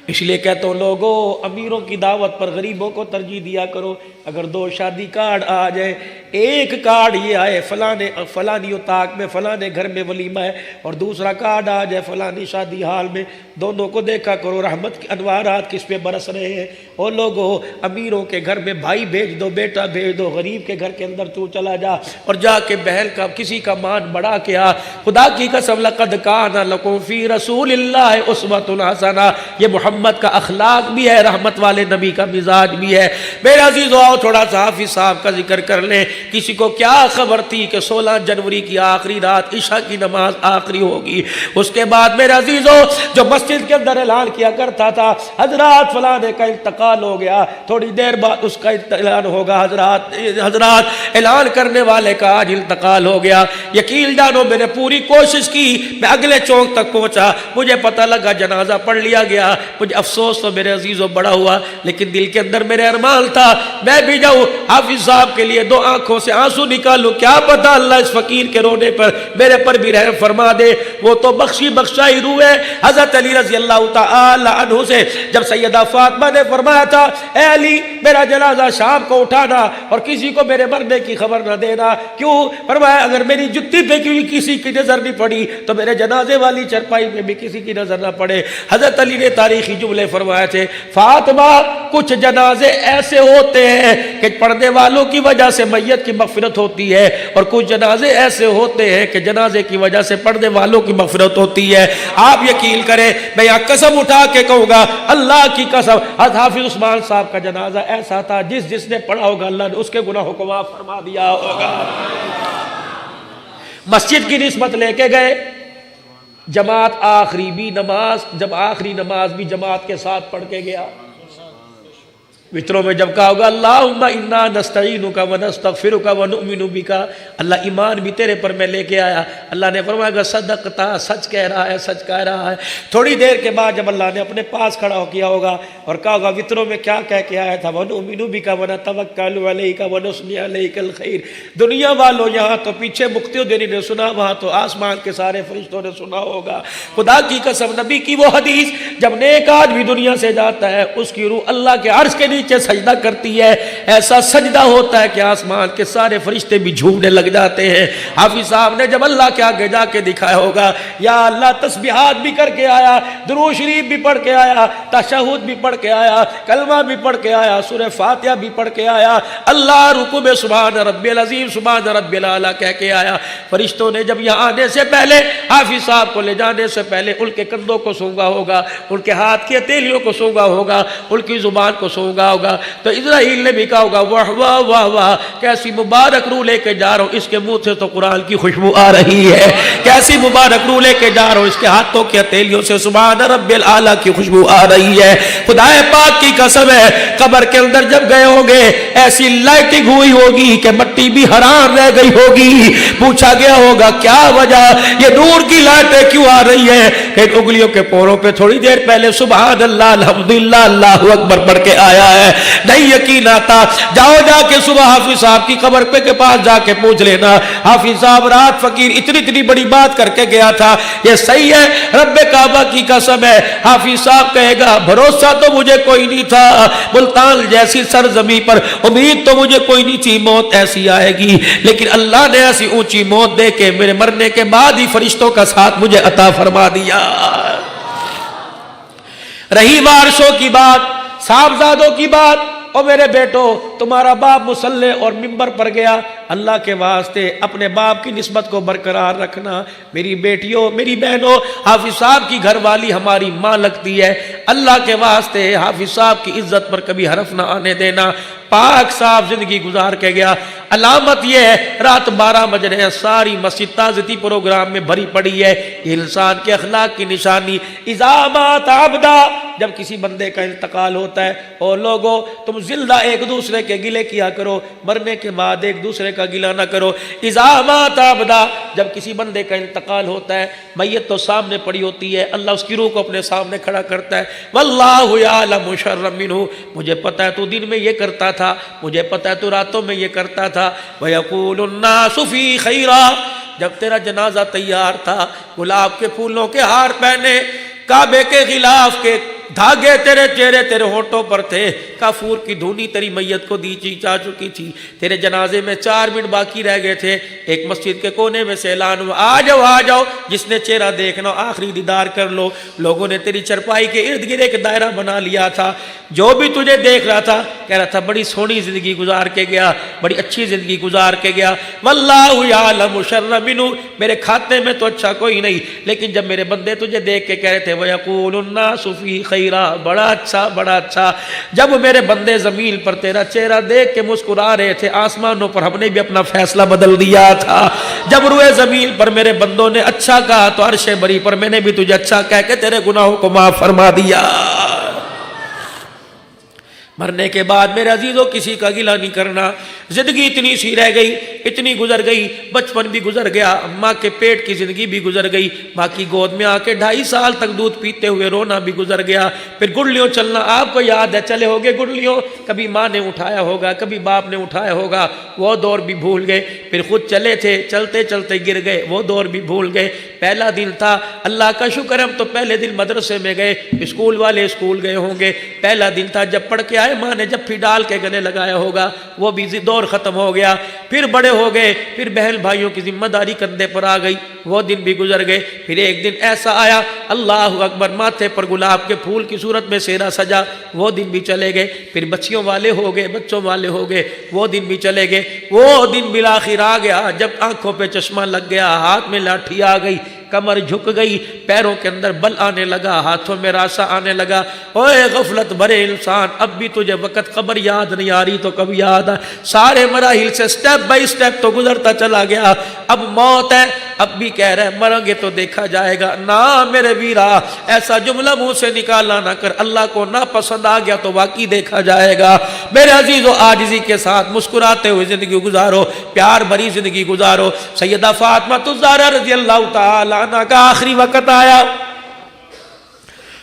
اس لیے کہتا ہوں لوگوں امیروں کی دعوت پر غریبوں کو ترجیح دیا کرو. اگر 2 شادی کارڈ آ جائے، ایک کارڈ یہ آئے فلانی اتاق میں فلانے گھر میں ولیمہ ہے، اور دوسرا کارڈ آ جائے فلانی شادی حال میں، دونوں کو دیکھا کرو رحمت کے انوارات کس پہ برس رہے ہیں. اور لوگوں امیروں کے گھر میں بھائی بھیج دو، بیٹا بھیج دو، غریب کے گھر کے اندر تو چلا جا اور جا کے بہن کا کسی کا مان بڑھا کے آ. خدا کی قسم لقد کان لکم فی رسول اللہ اسوۃ حسنہ. یہ محمد کا اخلاق بھی ہے، رحمت والے نبی کا مزاج بھی ہے. میرے عزیزو آؤ تھوڑا سا حافظ صاحب کا ذکر کر لیں. کسی کو کیا خبر تھی کہ 16 جنوری کی آخری رات عشاء کی نماز آخری ہوگی؟ اس کے بعد میرے عزیزو جو مسجد کے اندر اعلان کیا کرتا تھا حضرات فلانے کا انتقال ہو گیا، تھوڑی دیر بعد اس کا اعلان ہوگا حضرات اعلان کرنے والے کا آج انتقال ہو گیا. یقین جانو میں نے پوری کوشش کی، میں اگلے چوک تک پہنچا، مجھے پتہ لگا جنازہ پڑھ لیا گیا. مجھے افسوس تو میرے عزیزو بڑا ہوا، لیکن دل کے اندر میرے ارمان تھا میں بھی جاؤں حافظ صاحب کے لیے 2 آنکھوں سے آنسو نکالوں، کیا پتہ اللہ اس فقیر کے رونے پر میرے پر بھی رحم فرما دے. وہ تو بخشائی روح ہے. حضرت علی رضی اللہ تعالی عنہ سے جب سیدہ فاطمہ نے فرمایا تھا اے علی میرا جنازہ شام کو اٹھانا اور کسی کو میرے مرنے کی خبر نہ دینا. کیوں؟ فرمایا اگر میری جتی پہ کسی کی نظر نہیں پڑی تو میرے جنازے والی چرپائی میں بھی کسی کی نظر نہ پڑے. حضرت علی نے تاریخی جملے فرمائے تھے فاطمہ کچھ جنازے ایسے ہوتے ہیں کہ پڑھنے والوں کی وجہ سے میت کی مغفرت ہوتی ہے، اور کچھ جنازے ایسے ہوتے ہیں کہ جنازے کی وجہ سے پڑھنے والوں کی مغفرت ہوتی ہے. آپ یقین کریں میں یہاں قسم اٹھا کے کہوں گا اللہ کی قسم حافظ عثمان صاحب کا جنازہ ایسا تھا جس نے پڑھا ہوگا اللہ نے اس کے گناہوں کو معاف فرما دیا ہوگا. مسجد کی نسبت لے کے گئے، جماعت آخری بھی نماز، جب آخری نماز بھی جماعت کے ساتھ پڑھ کے گیا. وطروں میں جب کہا ہوگا اللہم انا نستعینک ونستغفرک ونؤمن بک، اللہ ایمان بھی تیرے پر میں لے کے آیا. اللہ نے فرمایا کہ صدقتا، سچ کہہ رہا ہے، سچ کہہ رہا ہے. تھوڑی دیر کے بعد جب اللہ نے اپنے پاس کھڑا ہو کیا ہوگا اور کہا ہوگا وطروں میں کیا کہہ کے آیا تھا ونؤمن بک ونتوکل علیک ونثنی علیک الخیر. دنیا والوں یہاں تو پیچھے مقتدی نے سنا، وہاں تو آسمان کے سارے فرشتوں نے سنا ہوگا. خدا کی قسم نبی کی وہ حدیث جب نیک آدمی دنیا سے جاتا ہے اس کی روح اللہ کے عرش کے نیچے سجدہ کرتی ہے، ایسا سجدہ ہوتا ہے کہ آسمان کے سارے فرشتے بھی جھومنے لگ جاتے ہیں. حافظ صاحب نے جب اللہ کے آگے جا کے دکھایا ہوگا یا اللہ تسبیحات بھی کر کے آیا، درود شریف بھی پڑھ کے آیا، تشہد بھی پڑھ کے آیا، کلمہ بھی پڑھ کے آیا، سورہ فاتحہ بھی پڑھ کے آیا، اللہ رکوع میں سبحان ربی العظیم سبحان ربی الاعلیٰ کہہ کے آیا. فرشتوں نے جب یہاں آنے سے پہلے حافظ صاحب کو لے جانے سے پہلے ان کے کندھوں کو سونگا ہوگا، ان کے ہاتھ کی ہتھیلیوں کو سونگا ہوگا، ان کی زبان کو سونگا ہوگا. تو اسرائیل نے بھی کہا ہوگا واہ واہ واہ واہ کیسی مبارک روح لے کے جا رہا ہوں، اس کے منہ سے تو قرآن کی خوشبو آ رہی ہے، کیسی مبارک روح لے کے جا رہا ہوں، اس کے ہاتھوں کی ہتھیلیوں سے سبحان رب الاعلیٰ کی خوشبو آ رہی ہے. خدا پاک کی قسم ہے قبر کے اندر جب گئے ہوں گے ایسی لائٹنگ ہوئی ہوگی کہ مٹی بھی حیران رہ گئی ہوگی. پوچھا گیا ہوگا کیا وجہ یہ نور کی لائٹیں کیوں آ رہی ہے؟ کہ انگلیوں کے پوروں پہ تھوڑی دیر پہلے سبحان اللہ الحمدللہ اللہ اکبر پڑھ کے آیا ہے. نہیں یقین آتا جاؤ جا کے صبح حافظ صاحب کی قبر پہ کے پاس جا کے پوچھ لینا حافظ صاحب رات فقیر اتنی بڑی بات کر کے گیا تھا، یہ صحیح ہے؟ رب کعبہ کی قسم ہے حافظ صاحب کہے گا بھروسہ تو مجھے کوئی نہیں تھا، ملتان جیسی سرزمین پر امید تو مجھے کوئی نہیں تھی موت ایسی آئے گی، لیکن اللہ نے ایسی اونچی موت دے کے میرے مرنے کے بعد ہی فرشتوں کا ساتھ مجھے عطا فرما دیا. رہی وارثوں کی بات، صاحبزادوں کی بات، او میرے بیٹو تمہارا باپ مصلی اور ممبر پر گیا، اللہ کے واسطے اپنے باپ کی نسبت کو برقرار رکھنا۔ میری بیٹیوں، میری بہنوں، حافظ صاحب کی گھر والی ہماری ماں لگتی ہے، اللہ کے واسطے حافظ صاحب کی عزت پر کبھی حرف نہ آنے دینا۔ پاک صاحب زندگی گزار کے گیا۔ علامت یہ ہے رات 12 بج رہے ہیں، ساری مسجد تعزیتی پروگرام میں بھری پڑی ہے۔ یہ انسان کے اخلاق کی نشانی۔ اذا مات عبدا، جب کسی بندے کا انتقال ہوتا ہے، اور لوگوں تم زندہ ایک دوسرے کے گلے کیا کرو، مرنے کے بعد ایک دوسرے کا گلہ نہ کرو۔ اذا مات عبدا، جب کسی بندے کا انتقال ہوتا ہے، میت تو سامنے پڑی ہوتی ہے، اللہ اس کی روح کو اپنے سامنے کھڑا کرتا ہے۔ واللہ یعلم شر منہ، مجھے پتہ ہے تو دن میں یہ کرتا تھا، مجھے پتہ ہے تو راتوں میں یہ کرتا تھا۔ وَيَقُولُ النَّاسُ فِي خَيْرًا، جب تیرا جنازہ تیار تھا، گلاب کے پھولوں کے ہار پہنے، کعبے کے غلاف کے دھاگے تیرے چہرے تیرے ہونٹوں پر تھے، کافور کی دھونی تیری میت کو دی جا چکی تھی، تیرے جنازے میں 4 منٹ باقی رہ گئے تھے، ایک مسجد کے کونے میں سے اعلان ہوا، آ جاؤ آ جاؤ، جس نے چہرہ دیکھنا آخری دیدار کر لو۔ لوگوں نے تیری چرپائی کے ارد گرد ایک دائرہ بنا لیا تھا، جو بھی تجھے دیکھ رہا تھا کہہ رہا تھا بڑی سونی زندگی گزار کے گیا، بڑی اچھی زندگی گزار کے گیا۔ واللہ یعلم شر منہ، میرے کھاتے میں تو اچھا کوئی نہیں، لیکن جب میرے بندے تجھے دیکھ کے کہہ رہے تھے وَيَقُولُ النَّاسُ فِي خَيْرًا، بڑا اچھا بڑا اچھا، جب میرے بندے زمین پر تیرا چہرہ دیکھ کے مسکرا رہے تھے، آسمانوں پر ہم نے بھی اپنا فیصلہ بدل دیا تھا۔ جب روئے زمین پر میرے بندوں نے اچھا کہا تو عرش بری پر میں نے بھی تجھے اچھا کہہ کے تیرے گناہوں کو معاف فرما دیا۔ مرنے کے بعد میرے عزیزوں کسی کا گلہ نہیں کرنا۔ زندگی اتنی سی رہ گئی، اتنی گزر گئی، بچپن بھی گزر گیا، ماں کے پیٹ کی زندگی بھی گزر گئی، ماں کی گود میں آ کے 2.5 سال تک دودھ پیتے ہوئے رونا بھی گزر گیا۔ پھر گڑلیوں چلنا آپ کو یاد ہے، چلے ہوگے گڑلیوں، کبھی ماں نے اٹھایا ہوگا، کبھی باپ نے اٹھایا ہوگا، وہ دور بھی بھول گئے۔ پھر خود چلے تھے، چلتے چلتے گر گئے، وہ دور بھی بھول گئے۔ پہلا دن تھا، اللہ کا شکر ہم تو پہلے دن مدرسے میں گئے، اسکول والے اسکول گئے ہوں گے، پہلا دن تھا جب پڑھ کے آئے، ماں نے جب پھر ڈال کے گلے لگایا ہوگا، وہ بھی دور ختم ہو گیا۔ پھر بڑے ہو گئے، پھر بہن بھائیوں کی ذمہ داری کندھے پر آ گئی، وہ دن بھی گزر گئے۔ پھر ایک دن ایسا آیا، اللہ اکبر، ماتھے پر گلاب کے پھول کی صورت میں سہرا سجا، وہ دن بھی چلے گئے۔ پھر بچیوں والے ہو گئے، بچوں والے ہو گئے، وہ دن بھی چلے گئے۔ وہ دن بالآخر آ گیا جب آنکھوں پہ چشمہ لگ گیا، ہاتھ میں لاٹھی آ گئی، کمر جھک گئی، پیروں کے اندر بل آنے لگا، ہاتھوں میں راسا آنے لگا۔ اوے غفلت بھرے انسان، اب بھی تجھے وقت قبر یاد نہیں آ رہی تو کب یاد آ؟ سارے مراحل سے سٹیپ بائی سٹیپ تو گزرتا چلا گیا۔ اب موت ہے، اب بھی کہہ رہے مریں گے تو دیکھا جائے گا۔ نہ میرے ویرا، ایسا جملہ منہ سے نکالا نہ کر، اللہ کو نہ پسند آ گیا تو واقعی دیکھا جائے گا۔ میرے عزیزو، عاجزی کے ساتھ مسکراتے ہوئے زندگی گزارو، پیار بھری زندگی گزارو۔ سیدہ فاطمہ الزہرا رضی اللہ تعالی عنہ کا آخری وقت آیا،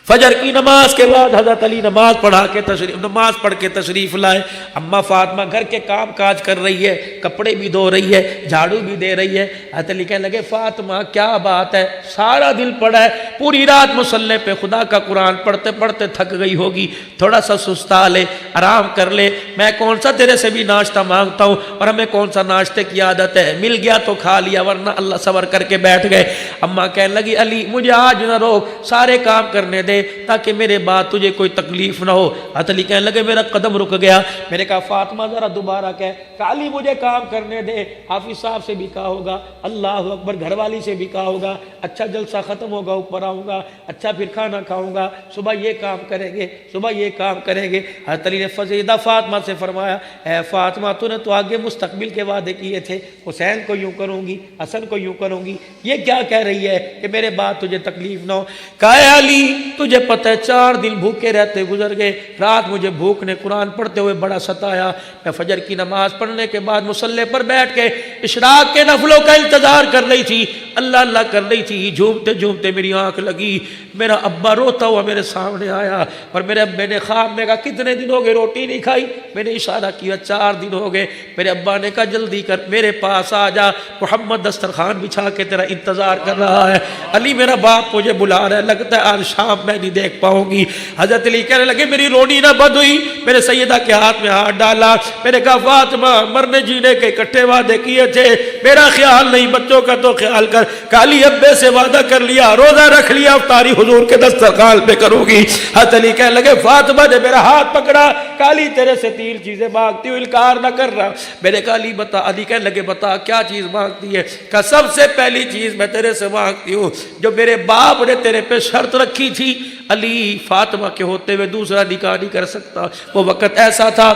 فجر کی نماز کے بعد حضرت علی نماز پڑھ کے تشریف لائے۔ اماں فاطمہ گھر کے کام کاج کر رہی ہے، کپڑے بھی دھو رہی ہے، جھاڑو بھی دے رہی ہے۔ حضرت علی کہنے لگے فاطمہ کیا بات ہے، سارا دن پڑھا ہے، پوری رات مصلی پہ خدا کا قرآن پڑھتے پڑھتے تھک گئی ہوگی، تھوڑا سا سستا لے، آرام کر لے، میں کون سا تیرے سے بھی ناشتہ مانگتا ہوں، اور ہمیں کون سا ناشتے کی عادت ہے، مل گیا تو کھا لیا ورنہ اللہ صبر کر کے بیٹھ گئے۔ اماں کہنے لگی علی مجھے آج نہ روک، سارے کام کرنے دے تاکہ میرے بعد تجھے کوئی تکلیف نہ ہو۔ حضرت علی کہنے لگے میرا قدم رک گیا۔ میں نے کہا فاطمہ ذرا دوبارہ کہہ، علی مجھے کام کرنے دے، حافظ صاحب سے بھی کہا ہوگا، اللہ اکبر، گھر والی سے بھی کہا ہوگا، اچھا جلسہ ختم ہوگا اوپر آؤں گا، اچھا پھر کھانا کھاؤں گا، صبح یہ کام کریں گے، صبح یہ کام کریں گے۔ حضرت علی نے فزیدہ فاطمہ سے فرمایا اے فاطمہ تو نے تو آگے مستقبل کے وعدے کیے تھے، حسین کو یوں کروں گی، حسن کو یوں کروں گی، یہ کیا کہہ رہی ہے کہ میرے بعد تجھے تکلیف نہ ہو؟ کہا علی تجھے پتہ ہے 4 دن بھوکے رہتے گزر گئے، رات مجھے بھوک نے قرآن پڑھتے ہوئے بڑا ستایا، میں فجر کی نماز پڑھنے کے بعد مصلی پر بیٹھ کے اشراق کے نفلوں کا انتظار کر رہی تھی، اللہ اللہ کر رہی تھی، جھومتے جھومتے میری آنکھ لگی، میرا ابا روتا ہوا میرے سامنے آیا، اور میرے ابے نے خواب میں کہا کتنے دن ہو گئے روٹی نہیں کھائی؟ میں نے اشارہ کیا 4 دن ہو گئے۔ میرے ابا نے کہا جلدی کر میرے پاس آ جا، محمد دسترخوان بچھا کے تیرا انتظار کر رہا ہے، علی میرا باپ مجھے بلا رہا ہے، لگتا ہے آج شام میں نہیں دیکھ پاؤں گی۔ حضرت علی کہنے لگے میری رونی نہ بند ہوئی، میرے سیدہ کے ہاتھ میں ہاتھ ڈالا، میں نے کہا فاطمہ مرنے جینے کے اکٹھے وعدے کیے تھے، میرا خیال نہیں بچوں کا تو خیال کر، کالی ابے سے وعدہ کر لیا، روزہ رکھ لیا، افطاری حضور کے دسترخوان پہ کروں گی۔ حضرت علی کہنے لگے فاطمہ نے میرا ہاتھ پکڑا، کالی تیرے سے 3 چیزیں مانگتی ہوں، انکار نہ کر رہا۔ میں نے کہا علی بتا، علی کہنے لگے بتا کیا چیز مانگتی ہے؟ کہ سب سے پہلی چیز میں تیرے سے مانگتی ہوں جو میرے باپ نے تیرے پہ شرط رکھی تھی، علی فاطمہ کے ہوتے ہوئے دوسرا نکاح نہیں کر سکتا۔ وہ وقت ایسا تھا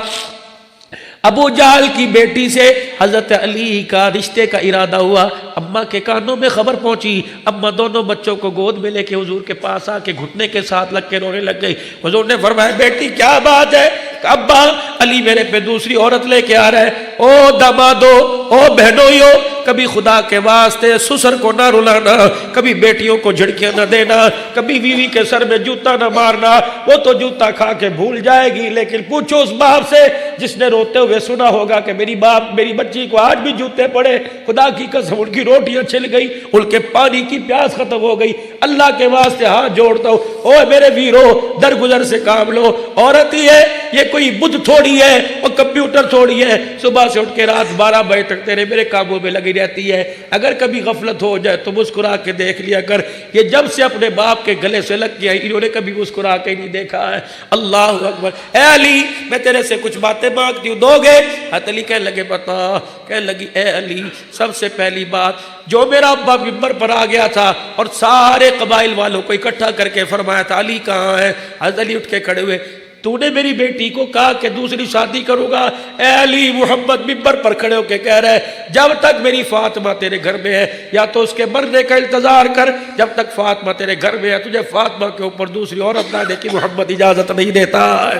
ابو جہل کی بیٹی سے حضرت علی کا رشتے کا ارادہ ہوا، اماں کے کانوں میں خبر پہنچی، اماں دونوں بچوں کو گود میں لے کے حضور کے پاس آ کے گھٹنے کے ساتھ لگ کے رونے لگ گئی۔ حضور نے فرمایا بیٹی کیا بات ہے؟ ابا علی میرے پہ دوسری عورت لے کے آ رہا ہے۔ او دامادو، او بہنوئیو، کبھی خدا کے واسطے سسر کو نہ رلانا، کبھی بیٹیوں کو جھڑکیاں نہ دینا، کبھی بیوی کے سر میں جوتا نہ مارنا، وہ تو جوتا کھا کے بھول جائے گی، لیکن پوچھو اس باپ سے جس نے روتے ہوئے سنا ہوگا کہ میری بچی کو آج بھی جوتے پڑے، خدا کی قسم ان کی روٹیاں چھل گئی، ان کے پانی کی پیاس ختم ہو گئی، اللہ کے واسطے ہاتھ جوڑتا ہوں، اوے میرے ویرو درگزر سے کام لو۔ عورت ہی ہے، یہ کوئی بدھ تھوڑی ہے، وہ کمپیوٹر تھوڑی ہے، صبح سے اٹھ کے رات 12 بجے تک تیرے میرے کاموں میں لگی رہتی ہے، اگر کبھی غفلت ہو جائے تو مسکرا کے دیکھ لیا کر۔ یہ جب سے اپنے باپ کے گلے سے لگ گیا انہوں نے کبھی مسکرا کے نہیں دیکھا ہے۔ اللہ اکبر۔ اے علی میں تیرے سے کچھ باتیں مانگتی ہوں، دو گے؟ حضرت علی کہنے لگے بتا۔ کہنے لگی اے علی سب سے پہلی بات، جو میرا ابا ممبر پر آ گیا تھا اور سارے قبائل والوں کو اکٹھا کر کے فرمایا تھا علی کہاں ہے؟ حضرت علی اٹھ کے کھڑے ہوئے، تو نے میری بیٹی کو کہا کہ دوسری شادی کروں گا؟ اے علی محمد ممبر پر کھڑے ہو کے کہہ رہا ہے جب تک میری فاطمہ تیرے گھر میں ہے یا تو اس کے مرنے کا انتظار کر، جب تک فاطمہ تیرے گھر میں ہے تجھے فاطمہ کے اوپر دوسری عورت لانے کی محمد اجازت نہیں دیتا ہے۔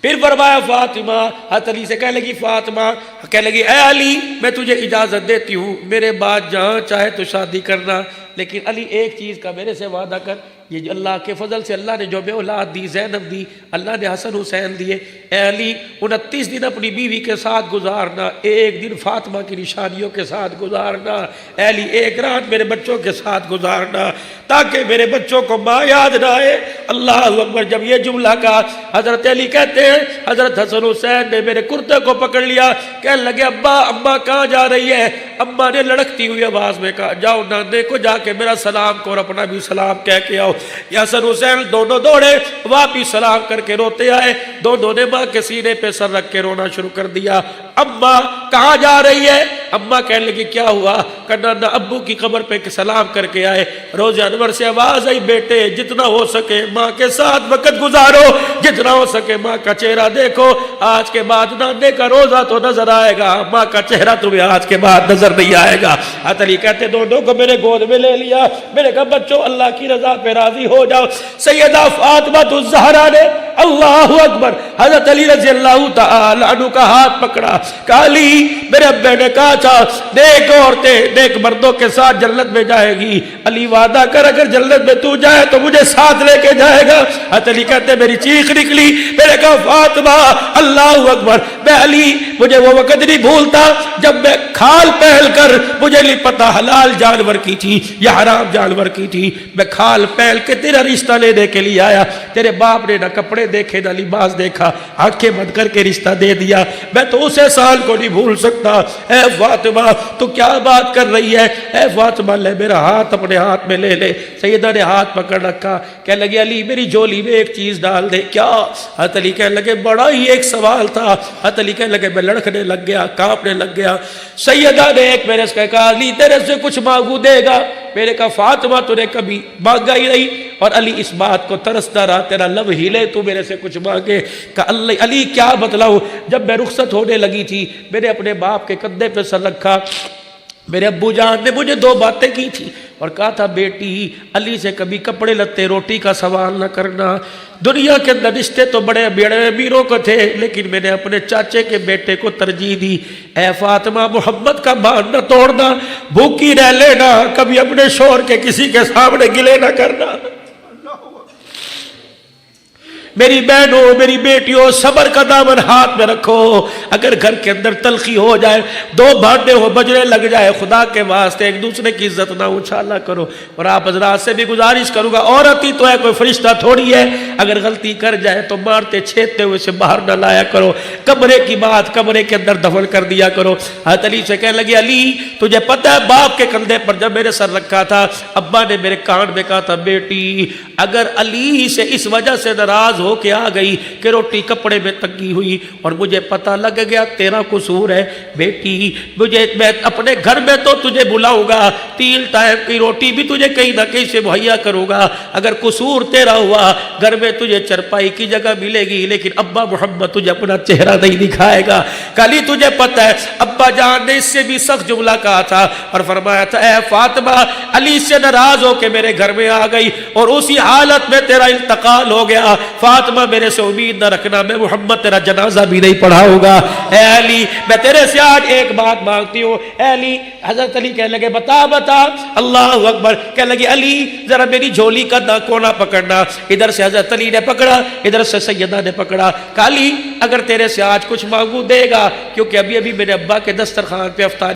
پھر فرمایا فاطمہ، حضرت علی سے کہنے لگی فاطمہ، کہنے لگی اے علی میں تجھے اجازت دیتی ہوں میرے بعد جہاں چاہے تو شادی کرنا، لیکن علی ایک چیز کا میرے سے وعدہ کر، یہ جو اللہ کے فضل سے اللہ نے جو بے اولاد دی، زینب دی، اللہ نے حسن حسین دیے، اے علی 29 دن اپنی بیوی کے ساتھ گزارنا، ایک دن فاطمہ کی نشانیوں کے ساتھ گزارنا، اے علی ایک رات میرے بچوں کے ساتھ گزارنا تاکہ میرے بچوں کو ماں یاد نہ آئے۔ اللہ اکبر۔ جب یہ جملہ کہا حضرت علی کہتے ہیں حضرت حسن حسین نے میرے کرتے کو پکڑ لیا، کہنے لگے ابا اماں کہاں جا رہی ہے؟ اماں نے لڑکتی ہوئی آواز میں کہا جاؤ نانے کو جا کے میرا سلام کو اور اپنا بھی سلام کہہ کے آؤ۔ یا حسن حسین دونوں دوڑے واپس سلام کر کے روتے آئے، دونوں نے ماں کے سینے پہ سر رکھ کے رونا شروع کر دیا۔ اماں کہاں جا رہی ہے؟ اماں کہنے لگی کیا ہوا؟ کہنا نہ ابو کی قبر پہ سلام کر کے آئے۔ روز انور سے آواز آئی بیٹے جتنا ہو سکے ماں کے ساتھ وقت گزارو، جتنا ہو سکے ماں کا چہرہ دیکھو، آج کے بعد نانے کا روزہ تو نظر آئے گا، ماں کا چہرہ تمہیں آج کے بعد نظر نہیں آئے گا۔ حضرت علی کہتے دونوں کو میرے گود میں لے لیا، میں نے کہا بچوں اللہ کی رضا پہ راضی ہو جاؤ۔ سیدہ فاطمہ الزہرا نے اللہ اکبر حضرت علی رضی اللہ تعالی عنہ کا ہاتھ پکڑا، کہا علی میرے ابے نے کہا تھا نیک عورتیں نیک مردوں کے ساتھ جنت میں جائے گی، علی وعدہ کر اگر جنت میں تو جائے تو مجھے ساتھ لے کے جائے گا۔ حضرت علی کہتے میری چیخ نکلی، میں نے کہا فاطمہ اللہ اکبر، میں علی مجھے وہ وقت نہیں بھولتا جب میں کھال پہل کر، مجھے نہیں پتا حلال جانور کی تھی یا حرام جانور کی تھی، میں کھال پہل کے تیرا رشتہ لینے کے لیے آیا، تیرے باپ نے نہ کپڑے دیکھے نہ لباس دیکھا، آنکھیں بند کر کے رشتہ دے دیا، میں تو اس احسان کو نہیں بھول سکتا۔ اے فاطمہ تو کیا بات کر رہی ہے؟ اے فاطمہ لے میرا ہاتھ اپنے ہاتھ میں لے لے۔ سیدہ نے ہاتھ پکڑ رکھا، کہنے لگی علی میری جولی میں ایک چیز ڈال دے۔ کیا؟ حضرت علی کہنے لگے بڑا ہی ایک سوال تھا۔ حضرت علی کہنے لگے میں لڑکنے لگ گیا، کانپنے لگ گیا۔ سیدہ نے ایک میرے سے کہا علی تیرے سے کچھ مانگو دے گا؟ میرے کہا فاطمہ تو نے کبھی مانگا ہی نہیں، اور علی اس بات کو ترستا رہا تیرا لب ہلے تو میرے سے کچھ مانگے۔ کہا علی کیا بتلاؤں؟ جب میں رخصت ہونے لگی تھی میں نے اپنے باپ کے کندھے پہ سر رکھا، میرے ابو جان نے مجھے 2 باتیں کی تھی اور کہا تھا بیٹی علی سے کبھی کپڑے لتے روٹی کا سوال نہ کرنا، دنیا کے اندر رشتے تو بڑے بڑے امیروں کو تھے لیکن میں نے اپنے چاچے کے بیٹے کو ترجیح دی۔ اے فاطمہ محمد کا بان نہ توڑنا، بھوکی رہ لینا، کبھی اپنے شوہر کے کسی کے سامنے گلے نہ کرنا۔ میری بہنوں میری بیٹیوں صبر کا دامن ہاتھ میں رکھو. اگر گھر کے اندر تلخی ہو جائے, دو بھانڈے ہو بجنے لگ جائے, خدا کے واسطے ایک دوسرے کی عزت نہ اچھالا کرو. اور آپ حضرات سے بھی گزارش کروں گا, عورت ہی تو ہے, کوئی فرشتہ تھوڑی ہے, اگر غلطی کر جائے تو مارتے چھیدتے ہوئے سے باہر نہ لایا کرو. کمرے کی بات کمرے کے اندر دفن کر دیا کرو. حضرت علی سے کہنے لگے, علی تجھے پتہ ہے باپ کے کندھے پر جب میرے سر رکھا تھا, ابا نے میرے کان میں کہا تھا, بیٹی اگر علی سے اس وجہ سے ناراض ہو کے آ گئی کہ روٹی کپڑے میں تنگی ہوئی اور مجھے پتہ لگ گیا تیرا قصور ہے, بیٹی میں اپنے گھر میں تو تجھے بلاؤں گا, 3 ٹائم کی روٹی بھی تجھے کہیں نہ کہیں سے مہیا کروں گا. اگر قصور تیرا ہوا گھر میں تجھے چرپائی کی جگہ ملے گی, لیکن ابا محمد تجھے اپنا چہرہ نہیں دکھائے گا. کلی تجھے پتہ ہے ابا جان نے اس سے بھی سخت جملہ کہا تھا اور فرمایا تھا, اے فاطمہ علی سے ناراض ہو کے میرے گھر میں آ گئی اور اسی حالت میں تیرا انتقال ہو گیا. فاطمہ میرے سے امید نہ رکھنا, میں محمد تیرا جنازہ بھی نہیں پڑھاؤں گا. اے علی میں تیرے سے آج ایک بات مانگتی ہوں. اے علی, حضرت علی کہنے لگے بتا بتا. اللہ اکبر. کہنے لگے علی ذرا میری جھولی کا کونا پکڑنا. ادھر سے حضرت علی نے پکڑا, ادھر سے سیدہ نے پکڑا. کالی اگر تیرے سے آج کچھ مانگوں دے گا, کیونکہ ابھی میرے ابا کے دسترخوان پہ افطار